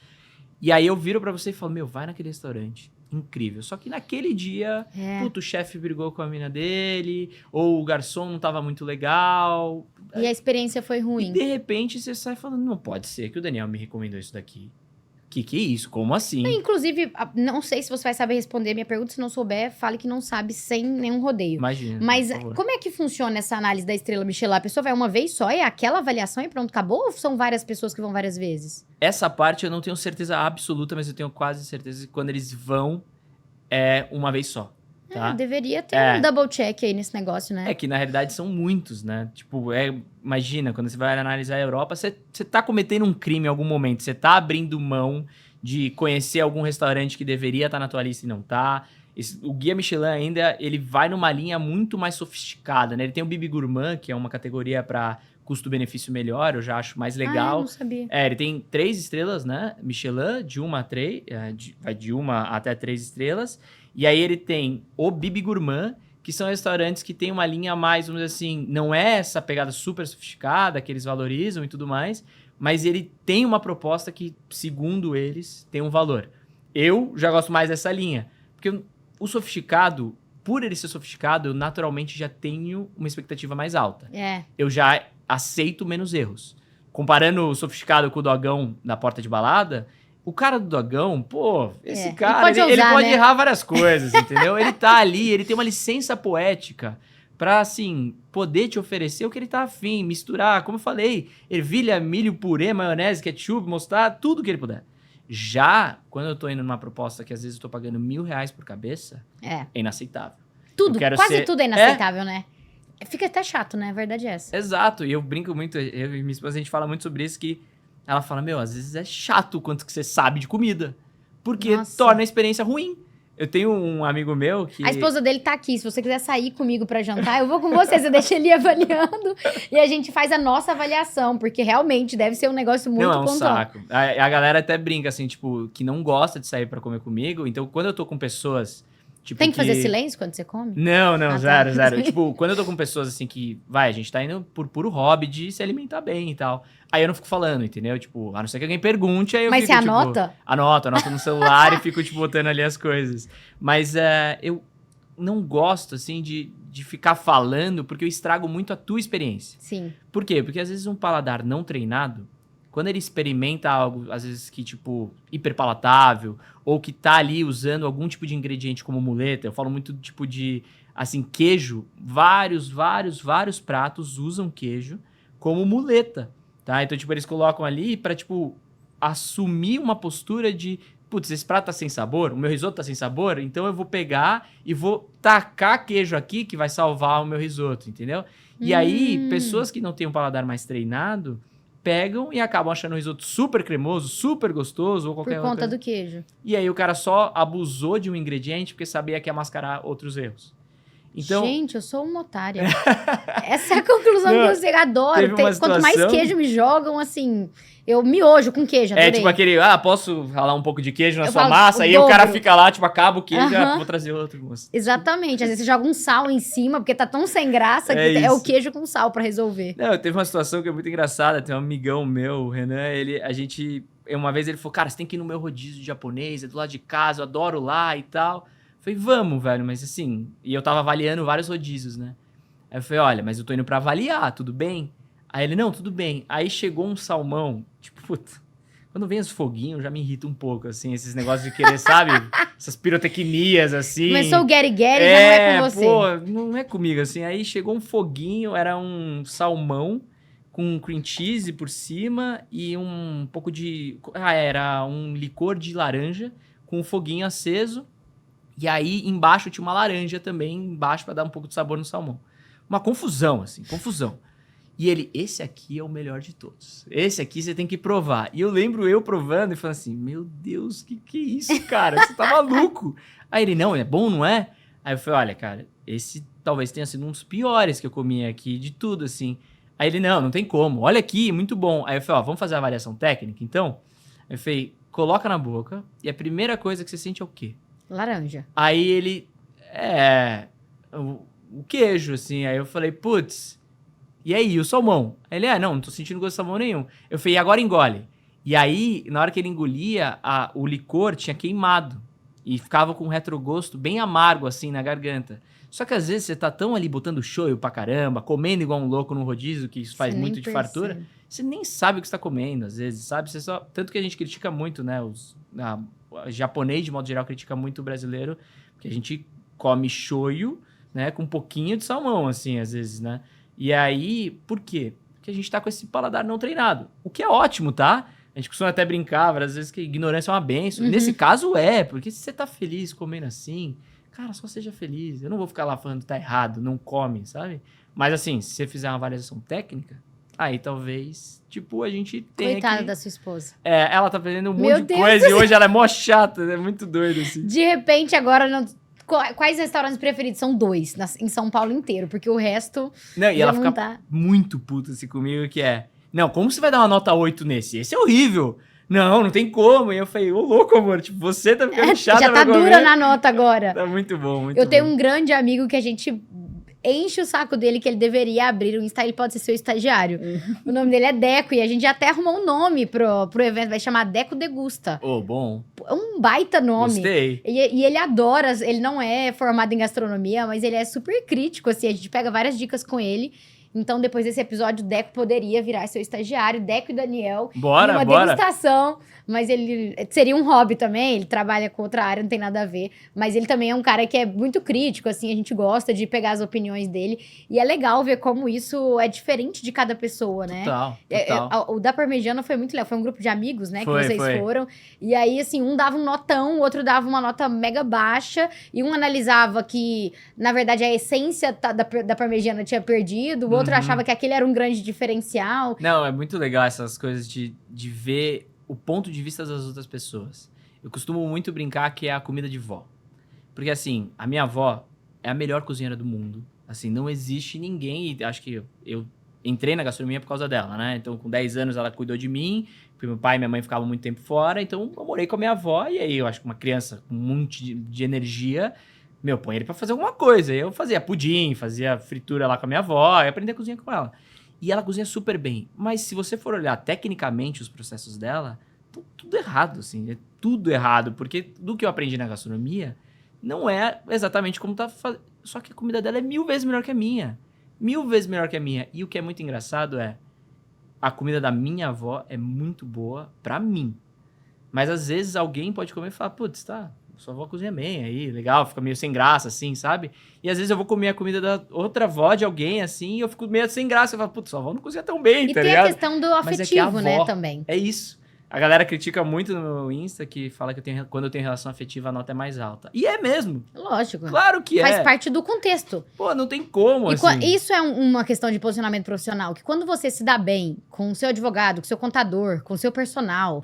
E aí eu viro pra você e falo, vai naquele restaurante. Incrível. Só que naquele dia, o chefe brigou com a mina dele, ou o garçom não tava muito legal. E a experiência foi ruim. E de repente você sai falando, não pode ser que o Daniel me recomendou isso daqui. Que é isso? Como assim? Inclusive, não sei se você vai saber responder minha pergunta. Se não souber, fale que não sabe sem nenhum rodeio. Imagina. Mas como é que funciona essa análise da estrela Michelin? A pessoa vai uma vez só, é aquela avaliação e pronto, acabou? Ou são várias pessoas que vão várias vezes? Essa parte eu não tenho certeza absoluta, mas eu tenho quase certeza que quando eles vão, é uma vez só. Tá? Deveria ter um double check aí nesse negócio, né? É que na realidade são muitos, né? Tipo, imagina, quando você vai analisar a Europa, você tá cometendo um crime em algum momento. Você tá abrindo mão de conhecer algum restaurante que deveria estar na tua lista e não tá. O Guia Michelin ainda, ele vai numa linha muito mais sofisticada, né? Ele tem o Bibi Gourmand, que é uma categoria para custo-benefício melhor, eu já acho mais legal. Eu não sabia. Ele tem 3 estrelas, né? Michelin, de 1 a 3, vai de 1 até 3 estrelas. E aí ele tem o Bibi Gourmand, que são restaurantes que tem uma linha mais, vamos dizer assim, não é essa pegada super sofisticada, que eles valorizam e tudo mais, mas ele tem uma proposta que, segundo eles, tem um valor. Eu já gosto mais dessa linha, porque o sofisticado, por ele ser sofisticado, eu naturalmente já tenho uma expectativa mais alta. Eu já aceito menos erros. Comparando o sofisticado com o dogão na porta de balada, o cara do dogão, esse cara, ele pode errar várias coisas, entendeu? Ele tá ali, ele tem uma licença poética pra, assim, poder te oferecer o que ele tá afim, misturar, como eu falei, ervilha, milho, purê, maionese, ketchup, mostarda, tudo que ele puder. Já, quando eu tô indo numa proposta que às vezes eu tô pagando R$1.000 por cabeça, é inaceitável. Tudo, quase tudo é inaceitável, né? Fica até chato, né? A verdade é essa. Exato, e eu brinco muito, eu e minha esposa, a gente fala muito sobre isso, que ela fala, às vezes é chato o quanto que você sabe de comida, porque torna a experiência ruim. Eu tenho um amigo meu que... A esposa dele tá aqui, se você quiser sair comigo pra jantar, eu vou com você, você deixa ele avaliando e a gente faz a nossa avaliação, porque realmente deve ser um negócio muito pontual. Não, é um saco. A galera até brinca, assim, tipo, que não gosta de sair pra comer comigo, então quando eu tô com pessoas... Tipo, tem que fazer silêncio quando você come? Não, zero. Tipo, quando eu tô com pessoas assim que... a gente tá indo por puro hobby de se alimentar bem e tal. Aí eu não fico falando, entendeu? Tipo, a não ser que alguém pergunte, aí eu Mas fico, você anota? Anoto no celular e fico, tipo, botando ali as coisas. Mas eu não gosto, assim, de ficar falando, porque eu estrago muito a tua experiência. Sim. Por quê? Porque às vezes um paladar não treinado, quando ele experimenta algo, às vezes que, tipo, hiperpalatável, ou que tá ali usando algum tipo de ingrediente como muleta, eu falo muito, tipo, de, assim, queijo, vários pratos usam queijo como muleta, tá? Então, tipo, eles colocam ali pra, tipo, assumir uma postura de, putz, esse prato tá sem sabor, o meu risoto tá sem sabor, então eu vou pegar e vou tacar queijo aqui que vai salvar o meu risoto, entendeu? E aí, pessoas que não têm um paladar mais treinado... pegam e acabam achando o risoto super cremoso, super gostoso ou qualquer outra. Por conta do queijo. E aí o cara só abusou de um ingrediente porque sabia que ia mascarar outros erros. Então... Gente, eu sou uma otária. Essa é a conclusão que eu adoro. Quanto mais queijo me jogam, assim... Eu miojo com queijo, adorei. Tipo aquele, posso ralar um pouco de queijo na sua massa? Aí o cara fica lá, tipo, acaba o queijo, vou trazer outro. Moço. Exatamente. Às vezes você joga um sal em cima, porque tá tão sem graça que é o queijo com sal pra resolver. Não, teve uma situação que é muito engraçada. Tem um amigão meu, o Renan, uma vez ele falou, cara, você tem que ir no meu rodízio de japonês, é do lado de casa, eu adoro lá e tal. Eu falei, vamos, velho, mas assim... E eu tava avaliando vários rodízios, né? Aí eu falei, olha, mas eu tô indo pra avaliar, tudo bem? Aí ele, não, tudo bem. Aí chegou um salmão, tipo, puta... Quando vem os foguinhos, já me irrita um pouco, assim, esses negócios de querer, sabe? Essas pirotecnias, assim. Começou o Gary-Gary, já não é com você. Não é comigo, assim. Aí chegou um foguinho, era um salmão com cream cheese por cima e um pouco de... era um licor de laranja com um foguinho aceso. E aí, embaixo tinha uma laranja também, embaixo, pra dar um pouco de sabor no salmão. Uma confusão, assim, confusão. E ele, esse aqui é o melhor de todos. Esse aqui você tem que provar. E eu lembro eu provando e falando assim, meu Deus, que é isso, cara? Você tá maluco? Aí ele, não, é bom, não é? Aí eu falei, olha, cara, esse talvez tenha sido um dos piores que eu comi aqui de tudo, assim. Aí ele, não tem como. Olha aqui, muito bom. Aí eu falei, ó, vamos fazer a variação técnica, então? Aí eu falei, coloca na boca e a primeira coisa que você sente é o quê? Laranja. Aí ele, o queijo, assim. Aí eu falei, putz, e aí, o salmão? Aí ele, não tô sentindo gosto de salmão nenhum. Eu falei, e agora engole. E aí, na hora que ele engolia, o licor tinha queimado. E ficava com um retrogosto bem amargo, assim, na garganta. Só que às vezes você tá tão ali botando shoyu pra caramba, comendo igual um louco no rodízio, que isso faz muito de fartura, você nem sabe o que você tá comendo, às vezes, sabe? Você só... Tanto que a gente critica muito, né? O japonês, de modo geral, critica muito o brasileiro, porque a gente come shoyu, né? Com um pouquinho de salmão, assim, às vezes, né? E aí, por quê? Porque a gente tá com esse paladar não treinado. O que é ótimo, tá? A gente costuma até brincar várias vezes que ignorância é uma benção. Uhum. Nesse caso porque se você tá feliz comendo assim, cara, só seja feliz. Eu não vou ficar lá falando que tá errado, não come, sabe? Mas assim, se você fizer uma avaliação técnica, aí talvez, tipo, a gente tenha Coitada da sua esposa. ela tá aprendendo um Meu monte de Deus coisa e hoje ela é mó chata, é muito doido, assim. De repente, agora... Quais restaurantes preferidos? São 2 em São Paulo inteiro, porque o resto... Não, e ela não fica tá... muito puta assim comigo, que é... Não, como você vai dar uma nota 8 nesse? Esse é horrível. Não tem como. E eu falei, ô louco, amor, tipo, você tá ficando chata já tá pra comer. dura na nota agora. Tá muito bom, muito bom. Eu tenho um grande amigo que a gente enche o saco dele que ele deveria abrir um Insta, ele pode ser seu estagiário. O nome dele é Deco e a gente já até arrumou um nome pro evento, vai chamar Deco Degusta. Bom. É um baita nome. Gostei. E ele adora, ele não é formado em gastronomia, mas ele é super crítico, assim, a gente pega várias dicas com ele. Então, depois desse episódio, o Deco poderia virar seu estagiário, Deco e Daniel. Bora, uma degustação, mas ele seria um hobby também, ele trabalha com outra área, não tem nada a ver. Mas ele também é um cara que é muito crítico, assim, a gente gosta de pegar as opiniões dele. E é legal ver como isso é diferente de cada pessoa, né? Total. O da Parmegiana foi muito legal, foi um grupo de amigos, né, que Foi. vocês foram. E aí, assim, um dava um notão, o outro dava uma nota mega baixa, e um analisava que, na verdade, a essência da Parmegiana tinha perdido, o outro achava que aquele era um grande diferencial. Não, é muito legal essas coisas de ver o ponto de vista das outras pessoas. Eu costumo muito brincar que é a comida de vó. Porque, assim, a minha avó é a melhor cozinheira do mundo. Assim, não existe ninguém, e acho que eu entrei na gastronomia por causa dela, né? Então, com 10 anos, ela cuidou de mim, porque meu pai e minha mãe ficavam muito tempo fora, então eu morei com a minha avó, e aí eu acho que uma criança com um monte de energia... põe ele pra fazer alguma coisa. Eu fazia pudim, fazia fritura lá com a minha avó, e aprendi a cozinhar com ela. E ela cozinha super bem. Mas se você for olhar tecnicamente os processos dela, tá tudo errado, assim. É tudo errado. Porque do que eu aprendi na gastronomia, não é exatamente como tá fazendo. Só que a comida dela é 1000 vezes melhor que a minha. 1000 vezes melhor que a minha. E o que é muito engraçado é, a comida da minha avó é muito boa pra mim. Mas às vezes alguém pode comer e falar, putz, tá... Sua avó cozinha bem aí, legal, fica meio sem graça, assim, sabe? E às vezes eu vou comer a comida da outra avó de alguém, assim, e eu fico meio sem graça. Eu falo, putz, sua avó não cozinha tão bem, tá ligado? E tem a questão do afetivo, né, também. É isso. A galera critica muito no meu Insta, que fala que quando eu tenho relação afetiva, a nota é mais alta. E é mesmo. Lógico. Claro que Faz parte do contexto. Pô, não tem como, assim. Isso é uma questão de posicionamento profissional, que quando você se dá bem com o seu advogado, com o seu contador, com o seu personal,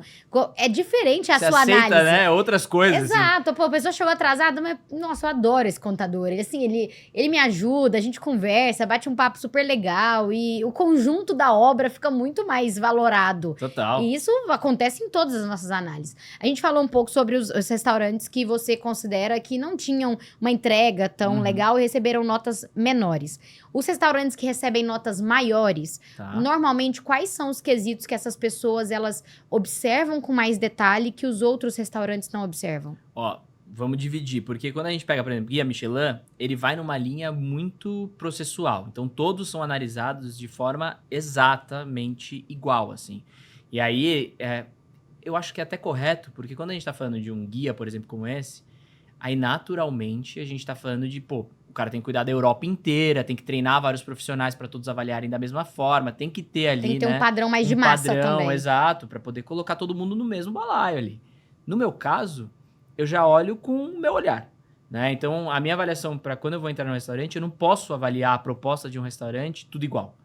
é diferente a você sua aceita, análise. Né? Outras coisas. Exato. Assim. Pô, a pessoa chegou atrasada, mas, nossa, eu adoro esse contador. Ele, assim, ele me ajuda, a gente conversa, bate um papo super legal, e o conjunto da obra fica muito mais valorado. Total. E isso acontece em todas as nossas análises. A gente falou um pouco sobre os restaurantes que você considera que não tinham uma entrega tão legal e receberam notas menores. Os restaurantes que recebem notas maiores, normalmente, quais são os quesitos que essas pessoas, elas observam com mais detalhe que os outros restaurantes não observam? Vamos dividir, porque quando a gente pega, por exemplo, Guia Michelin, ele vai numa linha muito processual. Então, todos são analisados de forma exatamente igual, assim. E aí, eu acho que é até correto, porque quando a gente tá falando de um guia, por exemplo, como esse, Aí, naturalmente, a gente tá falando de, pô, o cara tem que cuidar da Europa inteira, tem que treinar vários profissionais para todos avaliarem da mesma forma, tem que ter ali, Tem que ter né, um padrão mais de massa padrão, também. exato, para poder colocar todo mundo no mesmo balaio ali. No meu caso, eu já olho com o meu olhar, né? Então, a minha avaliação para quando eu vou entrar no restaurante, eu não posso avaliar a proposta de um restaurante tudo igual.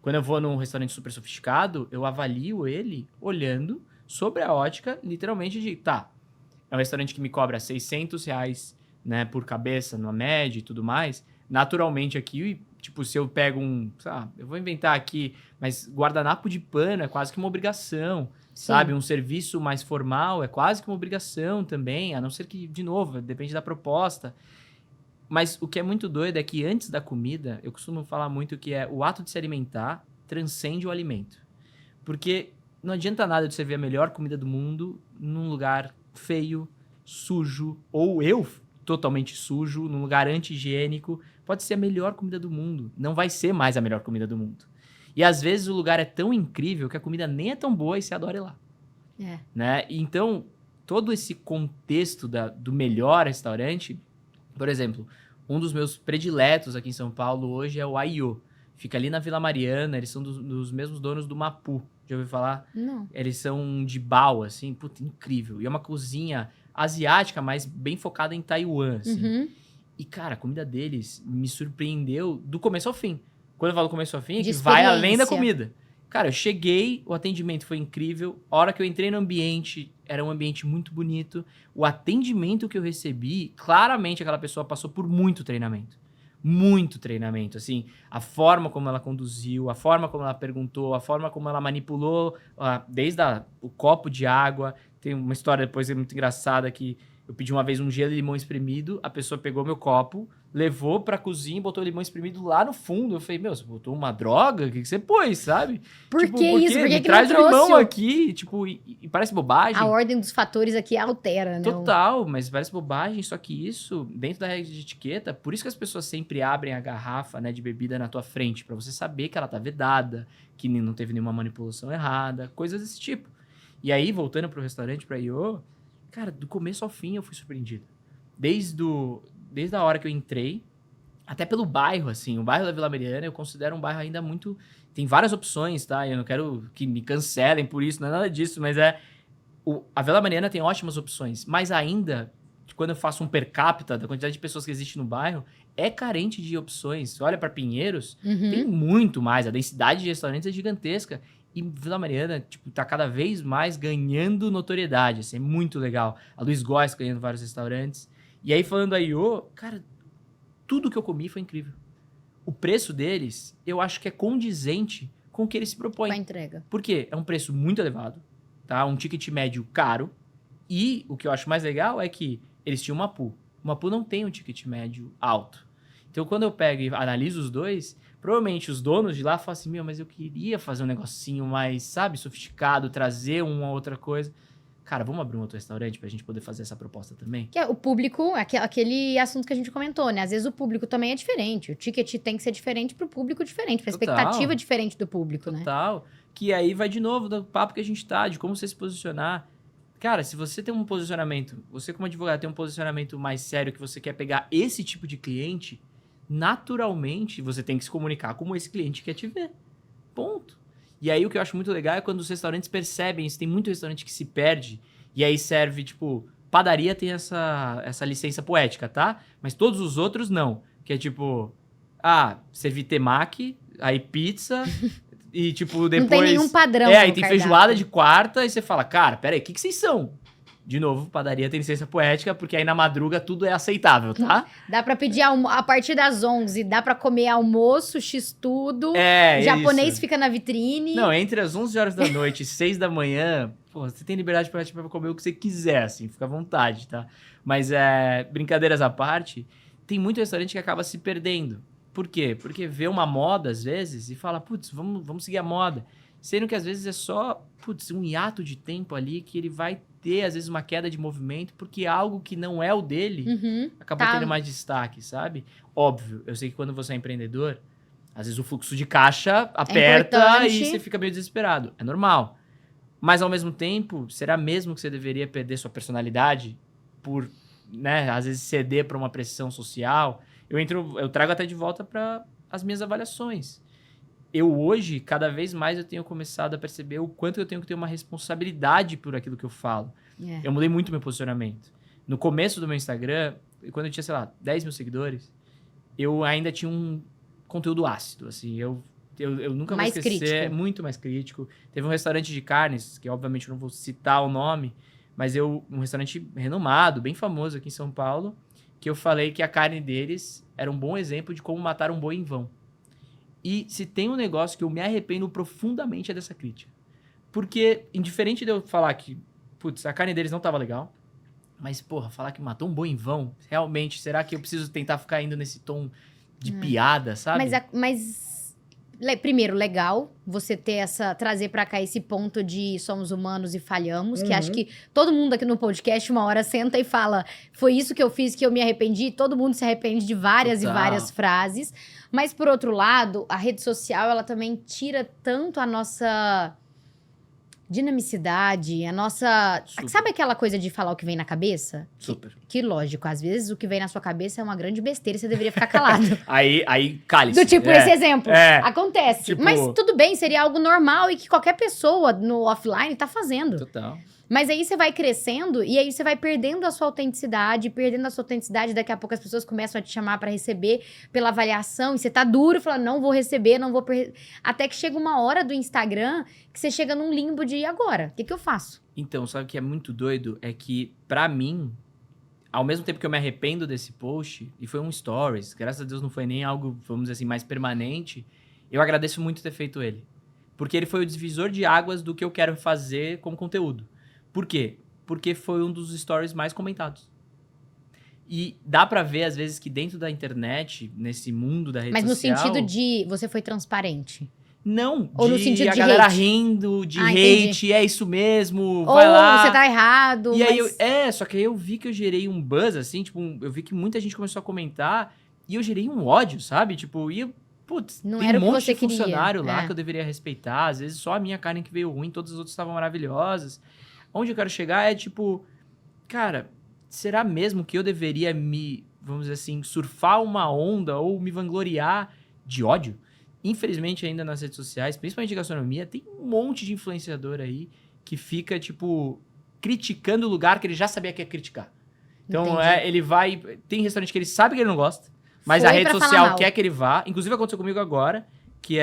Quando eu vou num restaurante super sofisticado, eu avalio ele olhando sobre a ótica, literalmente, de, tá, é um restaurante que me cobra R$600, né, por cabeça, numa média e tudo mais. Naturalmente aqui, tipo, se eu pego eu vou inventar aqui, mas guardanapo de pano é quase que uma obrigação, sabe? Um serviço mais formal é quase que uma obrigação também, a não ser que, de novo, depende da proposta. Mas o que é muito doido é que antes da comida, eu costumo falar muito que o ato de se alimentar transcende o alimento. Porque não adianta nada de você ver a melhor comida do mundo num lugar feio, sujo, ou totalmente sujo, num lugar anti-higiênico. Pode ser a melhor comida do mundo. Não vai ser mais a melhor comida do mundo. E às vezes o lugar é tão incrível que a comida nem é tão boa e você adora ir lá. Né? Então, todo esse contexto do melhor restaurante, por exemplo, um dos meus prediletos aqui em São Paulo hoje é o Aiô. Fica ali na Vila Mariana, eles são dos mesmos donos do Mapu. Já ouviu falar? Não. Eles são de Bao, assim, puta, incrível. E é uma cozinha asiática, mas bem focada em Taiwan, assim. Uhum. E, cara, a comida deles me surpreendeu do começo ao fim. Quando eu falo começo ao fim, é De que vai além da experiência. comida. Cara, eu cheguei, o atendimento foi incrível. A hora que eu entrei no ambiente, era um ambiente muito bonito. O atendimento que eu recebi, claramente aquela pessoa passou por muito treinamento. Muito treinamento, assim. A forma como ela conduziu, a forma como ela perguntou, a forma como ela manipulou, desde o copo de água. Tem uma história depois muito engraçada que eu pedi uma vez um gelo e limão espremido, a pessoa pegou meu copo, levou pra cozinha e botou o limão espremido lá no fundo. Eu falei, meu, você botou uma droga? O que você pôs, sabe? Por Tipo, que isso? Por que Me que traz não o limão trouxe? aqui, tipo, e parece bobagem. A ordem dos fatores aqui altera, né? Total, mas parece bobagem, só que isso, dentro da regra de etiqueta, por isso que as pessoas sempre abrem a garrafa, né, de bebida na tua frente, pra você saber que ela tá vedada, que não teve nenhuma manipulação errada, coisas desse tipo. E aí, voltando pro restaurante, pra Iô, cara, do começo ao fim eu fui surpreendido. Desde a hora que eu entrei, até pelo bairro, assim, o bairro da Vila Mariana eu considero um bairro ainda muito... Tem várias opções, tá? Eu não quero que me cancelem por isso, não é nada disso, mas a Vila Mariana tem ótimas opções, mas ainda, quando eu faço um per capita da quantidade de pessoas que existe no bairro, é carente de opções. Você olha para Pinheiros, tem muito mais, a densidade de restaurantes é gigantesca. E Vila Mariana, tipo, tá cada vez mais ganhando notoriedade, assim, é muito legal. A Luiz Góes ganhando vários restaurantes. E aí, falando a Iô, cara, tudo que eu comi foi incrível. O preço deles, eu acho que é condizente com o que eles se propõem. Com a entrega. Por quê? É um preço muito elevado, tá? Um ticket médio caro. E o que eu acho mais legal é que eles tinham o Mapu. O Mapu não tem um ticket médio alto. Então, quando eu pego e analiso os dois, provavelmente os donos de lá falam assim, mas eu queria fazer um negocinho mais, sabe, sofisticado, trazer uma outra coisa. Cara, vamos abrir um outro restaurante pra gente poder fazer essa proposta também? Que é o público, aquele assunto que a gente comentou, né? Às vezes o público também é diferente. O ticket tem que ser diferente pro público diferente, pra expectativa diferente do público, né? Total. Que aí vai de novo do papo que a gente tá, de como você se posicionar. Cara, se você tem um posicionamento, você como advogado tem um posicionamento mais sério, que você quer pegar esse tipo de cliente, naturalmente você tem que se comunicar como esse cliente quer te ver. Ponto. E aí o que eu acho muito legal é quando os restaurantes percebem isso. Tem muito restaurante que se perde e aí serve, tipo... Padaria tem essa licença poética, tá? Mas todos os outros não. Que é tipo... servir temaki, aí pizza... E, tipo, depois... Não tem nenhum padrão aí tem cardápio. feijoada de quarta e você fala, cara, peraí, o que vocês são? De novo, padaria tem licença poética, porque aí na madruga tudo é aceitável, tá? Dá pra pedir a partir das 11, dá pra comer almoço, x-tudo. Japonês isso. fica na vitrine. Não, entre as 11 horas da noite e 6 da manhã, pô, você tem liberdade pra comer o que você quiser, assim, fica à vontade, tá? Mas, brincadeiras à parte, tem muito restaurante que acaba se perdendo. Por quê? Porque vê uma moda, às vezes, e fala, putz, vamos seguir a moda. Sendo que, às vezes, é só, um hiato de tempo ali que ele vai ter, às vezes, uma queda de movimento, porque algo que não é o dele acabou tendo mais destaque, sabe? Óbvio, eu sei que quando você é empreendedor, às vezes o fluxo de caixa aperta e você fica meio desesperado. É normal. Mas, ao mesmo tempo, será mesmo que você deveria perder sua personalidade por né, às vezes ceder para uma pressão social, eu trago até de volta para as minhas avaliações. Eu hoje, cada vez mais eu tenho começado a perceber o quanto eu tenho que ter uma responsabilidade por aquilo que eu falo. Eu mudei muito meu posicionamento. No começo do meu Instagram, quando eu tinha, sei lá, 10 mil seguidores, eu ainda tinha um conteúdo ácido, assim, eu nunca vou esquecer, crítico. muito mais crítico. Teve um restaurante de carnes, que obviamente eu não vou citar o nome, mas um restaurante renomado, bem famoso aqui em São Paulo, que eu falei que a carne deles era um bom exemplo de como matar um boi em vão. E se tem um negócio que eu me arrependo profundamente é dessa crítica. Porque, indiferente de eu falar que, putz, a carne deles não tava legal, mas, porra, falar que matou um boi em vão, realmente, será que eu preciso tentar ficar indo nesse tom de piada, sabe? Primeiro, legal você trazer pra cá esse ponto de somos humanos e falhamos, que acho que todo mundo aqui no podcast uma hora senta e fala, foi isso que eu fiz que eu me arrependi, todo mundo se arrepende de várias e várias frases. Mas, por outro lado, a rede social, ela também tira tanto a nossa dinamicidade, a nossa... Super. Sabe aquela coisa de falar o que vem na cabeça? Super. Que lógico, às vezes o que vem na sua cabeça é uma grande besteira e você deveria ficar calado. aí cale-se. Do tipo, esse exemplo. Acontece. Tipo... Mas tudo bem, seria algo normal e que qualquer pessoa no offline tá fazendo. Total. Mas aí você vai crescendo e aí você vai perdendo a sua autenticidade, daqui a pouco as pessoas começam a te chamar pra receber pela avaliação, e você tá duro, fala, não vou receber, até que chega uma hora do Instagram que você chega num limbo de, e agora? O que eu faço? Então, sabe o que é muito doido? É que, pra mim, ao mesmo tempo que eu me arrependo desse post, e foi um stories, graças a Deus não foi nem algo, vamos dizer assim, mais permanente, eu agradeço muito ter feito ele. Porque ele foi o divisor de águas do que eu quero fazer como conteúdo. Por quê? Porque foi um dos stories mais comentados. E dá pra ver, às vezes, que dentro da internet, nesse mundo da rede social... Mas no sentido de você foi transparente? Não, ou no sentido de galera hate? rindo, de Entendi. hate, é isso mesmo, Ou vai lá. você tá errado, E aí, mas... só que aí eu vi que eu gerei um buzz, assim, tipo, eu vi que muita gente começou a comentar e eu gerei um ódio, sabe? Tipo, putz, Não tem era um o que monte você de funcionário queria. lá que eu deveria respeitar. Às vezes só a minha carne que veio ruim, todas as outras estavam maravilhosas. Onde eu quero chegar é, tipo, cara, será mesmo que eu deveria vamos dizer assim, surfar uma onda ou me vangloriar de ódio? Infelizmente, ainda nas redes sociais, principalmente de gastronomia, tem um monte de influenciador aí que fica, tipo, criticando o lugar que ele já sabia que ia criticar. Então, ele vai... Tem restaurante que ele sabe que ele não gosta, mas a rede social quer que ele vá. Inclusive, aconteceu comigo agora, que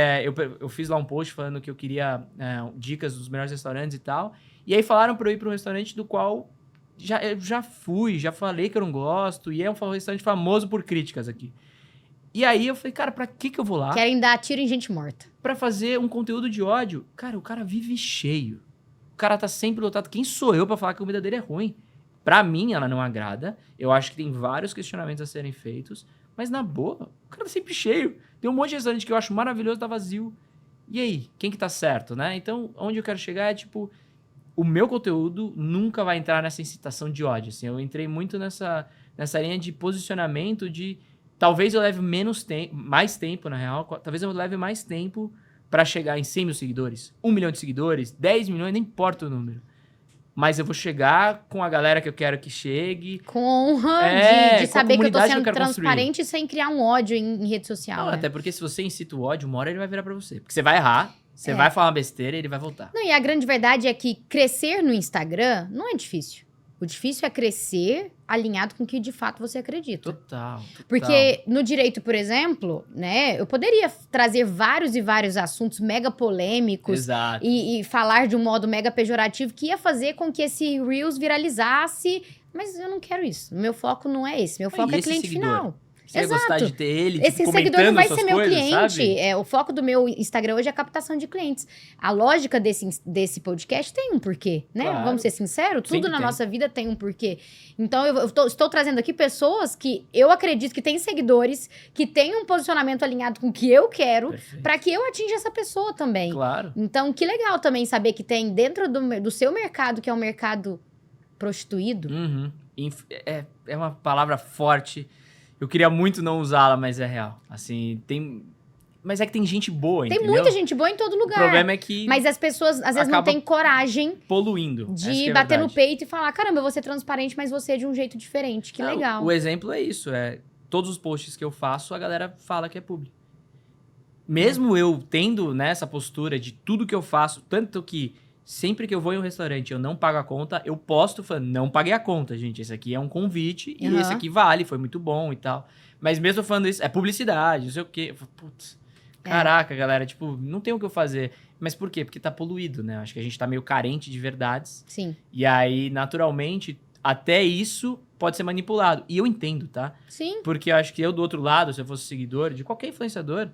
eu fiz lá um post falando que eu queria dicas dos melhores restaurantes e tal. E aí falaram pra eu ir pra um restaurante do qual eu já fui, já falei que eu não gosto. E é um restaurante famoso por críticas aqui. E aí eu falei, cara, pra que eu vou lá? Querem dar tiro em gente morta. Pra fazer um conteúdo de ódio. Cara, o cara vive cheio. O cara tá sempre lotado. Quem sou eu pra falar que a comida dele é ruim? Pra mim, ela não agrada. Eu acho que tem vários questionamentos a serem feitos. Mas na boa, o cara tá sempre cheio. Tem um monte de restaurante que eu acho maravilhoso, tá vazio. E aí? Quem que tá certo, né? Então, onde eu quero chegar é, tipo... O meu conteúdo nunca vai entrar nessa incitação de ódio. Assim, eu entrei muito nessa linha de posicionamento de... Talvez eu leve mais tempo, na real. Talvez eu leve mais tempo pra chegar em 100 mil seguidores, 1 milhão de seguidores, 10 milhões, não importa o número. Mas eu vou chegar com a galera que eu quero que chegue. Com honra de saber que eu tô sendo transparente sem criar um ódio em rede social. Não, até porque se você incita o ódio, uma hora ele vai virar pra você. Porque você vai errar, você vai falar uma besteira e ele vai voltar. Não, e a grande verdade é que crescer no Instagram não é difícil. O difícil é crescer alinhado com o que de fato você acredita. Total. Porque no direito, por exemplo, né, eu poderia trazer vários e vários assuntos mega polêmicos. Exato. E falar de um modo mega pejorativo que ia fazer com que esse Reels viralizasse. Mas eu não quero isso. Meu foco não é esse. Meu foco é cliente final. Você ia gostar de ter ele, esse tipo, seguidor não vai comentando ser meu coisas, cliente. sabe? O foco do meu Instagram hoje é a captação de clientes. A lógica desse podcast tem um porquê, né? Claro. Vamos ser sinceros, tudo na tem. nossa vida tem um porquê. Então, estou trazendo aqui pessoas que eu acredito que têm seguidores, que têm um posicionamento alinhado com o que eu quero, para que eu atinja essa pessoa também. Claro. Então, que legal também saber que tem dentro do seu mercado, que é um mercado prostituído. Uhum. É uma palavra forte. Eu queria muito não usá-la, mas é real. Assim, Mas é que tem gente boa, Tem entendeu? muita gente boa em todo O lugar. problema é que Mas as pessoas, às vezes, não acaba têm coragem poluindo. Essa que de é a bater no verdade. peito e falar, caramba, eu vou ser transparente, mas você é de um jeito diferente. Que Não, legal. O exemplo é isso, todos os posts que eu faço, a galera fala que é publi. Mesmo eu tendo nessa postura de tudo que eu faço, tanto que sempre que eu vou em um restaurante eu não pago a conta, eu posto falando, não paguei a conta, gente, esse aqui é um convite e Aham. esse aqui vale, foi muito bom e tal. Mas mesmo eu falando isso, é publicidade, não sei o quê. Eu falo, putz, caraca, galera, tipo, não tem o que eu fazer. Mas por quê? Porque tá poluído, né? Acho que a gente tá meio carente de verdades. Sim. E aí, naturalmente, até isso pode ser manipulado. E eu entendo, tá? Sim. Porque eu acho que eu, do outro lado, se eu fosse seguidor de qualquer influenciador,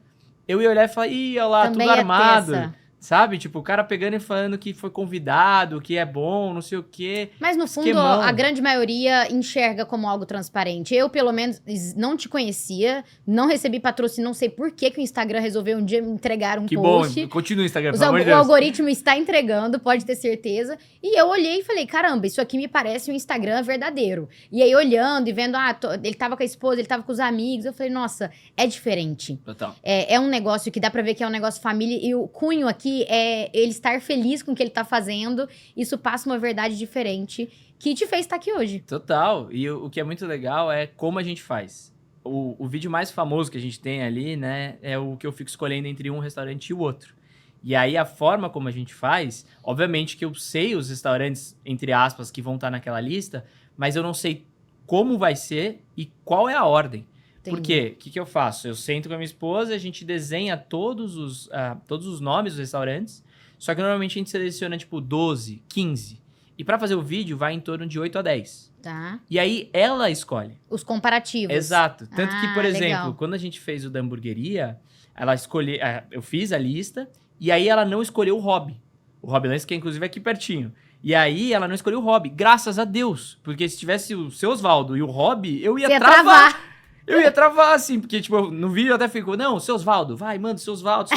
eu ia olhar e falar, ih, olha lá, Também tudo ia ter armado. essa. Sabe? Tipo, o cara pegando e falando que foi convidado, que é bom, não sei o quê. Mas no fundo, Esquemão. a grande maioria enxerga como algo transparente. Eu, pelo menos, não te conhecia, não recebi patrocínio, não sei por que que o Instagram resolveu um dia me entregar um Que post. bom, continua o Instagram, O pelo amor de Deus. algoritmo está entregando, pode ter certeza. E eu olhei e falei, caramba, isso aqui me parece um Instagram verdadeiro. E aí, olhando e vendo, ele tava com a esposa, ele tava com os amigos, eu falei, nossa, é diferente. Total. É um negócio que dá pra ver que é um negócio família. E o cunho aqui é ele estar feliz com o que ele tá fazendo. Isso passa uma verdade diferente que te fez estar aqui hoje. Total. E o que é muito legal é como a gente faz. O vídeo mais famoso que a gente tem ali, né, é o que eu fico escolhendo entre um restaurante e o outro. E aí a forma como a gente faz, obviamente que eu sei os restaurantes, entre aspas, que vão estar naquela lista, mas eu não sei como vai ser e qual é a ordem. Entendi. Por quê? O que eu faço? Eu sento com a minha esposa, a gente desenha todos os nomes dos restaurantes, só que normalmente a gente seleciona, tipo, 12, 15. E pra fazer o vídeo, vai em torno de 8 a 10. Tá? E aí, ela escolhe. Os comparativos. Exato. Tanto que, por exemplo, legal. quando a gente fez o da hamburgueria, ela escolheu... eu fiz a lista, e aí ela não escolheu o hobby. O Hobby Lance, que é inclusive aqui pertinho. E aí, ela não escolheu o hobby. Graças a Deus. Porque se tivesse o seu Osvaldo e o hobby, eu ia Você ia travar. Eu ia travar, assim, porque, tipo, no vídeo até ficou, não, seu Osvaldo, vai, manda, seu Osvaldo.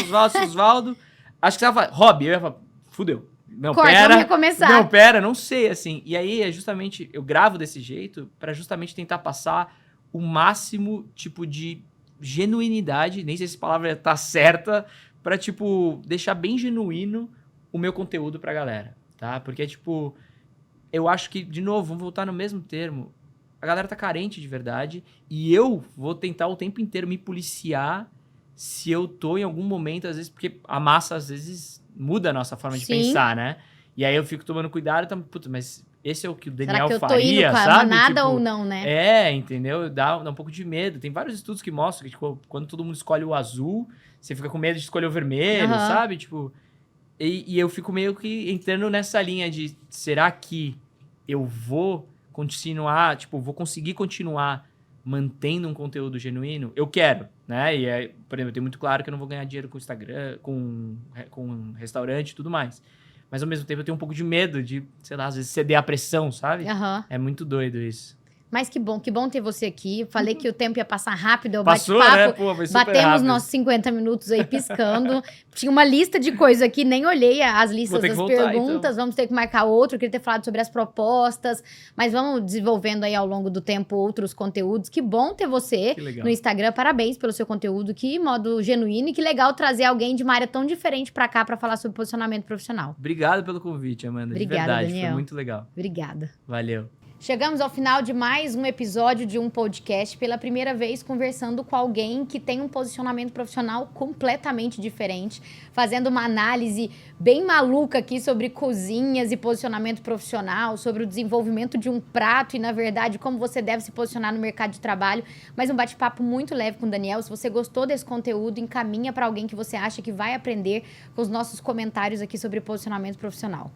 Acho que você ia falar, hobby. Eu ia falar, fudeu. Não, Corta, pera. vamos recomeçar. Não, pera, não sei, assim. E aí, é justamente, eu gravo desse jeito pra justamente tentar passar o máximo, tipo, de genuinidade, nem sei se a palavra tá certa, pra, tipo, deixar bem genuíno o meu conteúdo pra galera, tá? Porque, tipo, eu acho que, de novo, vamos voltar no mesmo termo, a galera tá carente de verdade e eu vou tentar o tempo inteiro me policiar se eu tô em algum momento, às vezes, porque a massa, às vezes, muda a nossa forma de Sim. pensar, né? E aí eu fico tomando cuidado, então, puta, mas esse é o que o Será Daniel que eu tô faria, indo com a sabe? manada Tipo, ou não, né? entendeu? Dá um pouco de medo. Tem vários estudos que mostram que, tipo, quando todo mundo escolhe o azul, você fica com medo de escolher o vermelho, Aham. sabe? Tipo, e eu fico meio que entrando nessa linha de, será que eu vou continuar, tipo, vou conseguir continuar mantendo um conteúdo genuíno? Eu quero, né? E, por exemplo, eu tenho muito claro que eu não vou ganhar dinheiro com o Instagram, com restaurante e tudo mais. Mas, ao mesmo tempo, eu tenho um pouco de medo de, sei lá, às vezes ceder à pressão, sabe? Aham. É muito doido isso. Mas que bom ter você aqui. Falei que o tempo ia passar rápido, eu Passou, bate-papo. né? Pô, foi super Batemos rápido. nossos 50 minutos aí piscando. Tinha uma lista de coisas aqui, nem olhei as listas ter que das voltar, perguntas. Vamos ter que marcar outro. Queria ter falado sobre as propostas. Mas vamos desenvolvendo aí ao longo do tempo outros conteúdos. Que bom ter você Que legal. no Instagram. Parabéns pelo seu conteúdo. Que modo genuíno e que legal trazer alguém de uma área tão diferente pra cá pra falar sobre posicionamento profissional. Obrigado pelo convite, Amanda. Obrigada, de verdade, Daniel. foi muito legal. Obrigada. Valeu. Chegamos ao final de mais um episódio de um podcast, pela primeira vez conversando com alguém que tem um posicionamento profissional completamente diferente, fazendo uma análise bem maluca aqui sobre cozinhas e posicionamento profissional, sobre o desenvolvimento de um prato e, na verdade, como você deve se posicionar no mercado de trabalho. Mas um bate-papo muito leve com o Daniel. Se você gostou desse conteúdo, encaminha para alguém que você acha que vai aprender com os nossos comentários aqui sobre posicionamento profissional.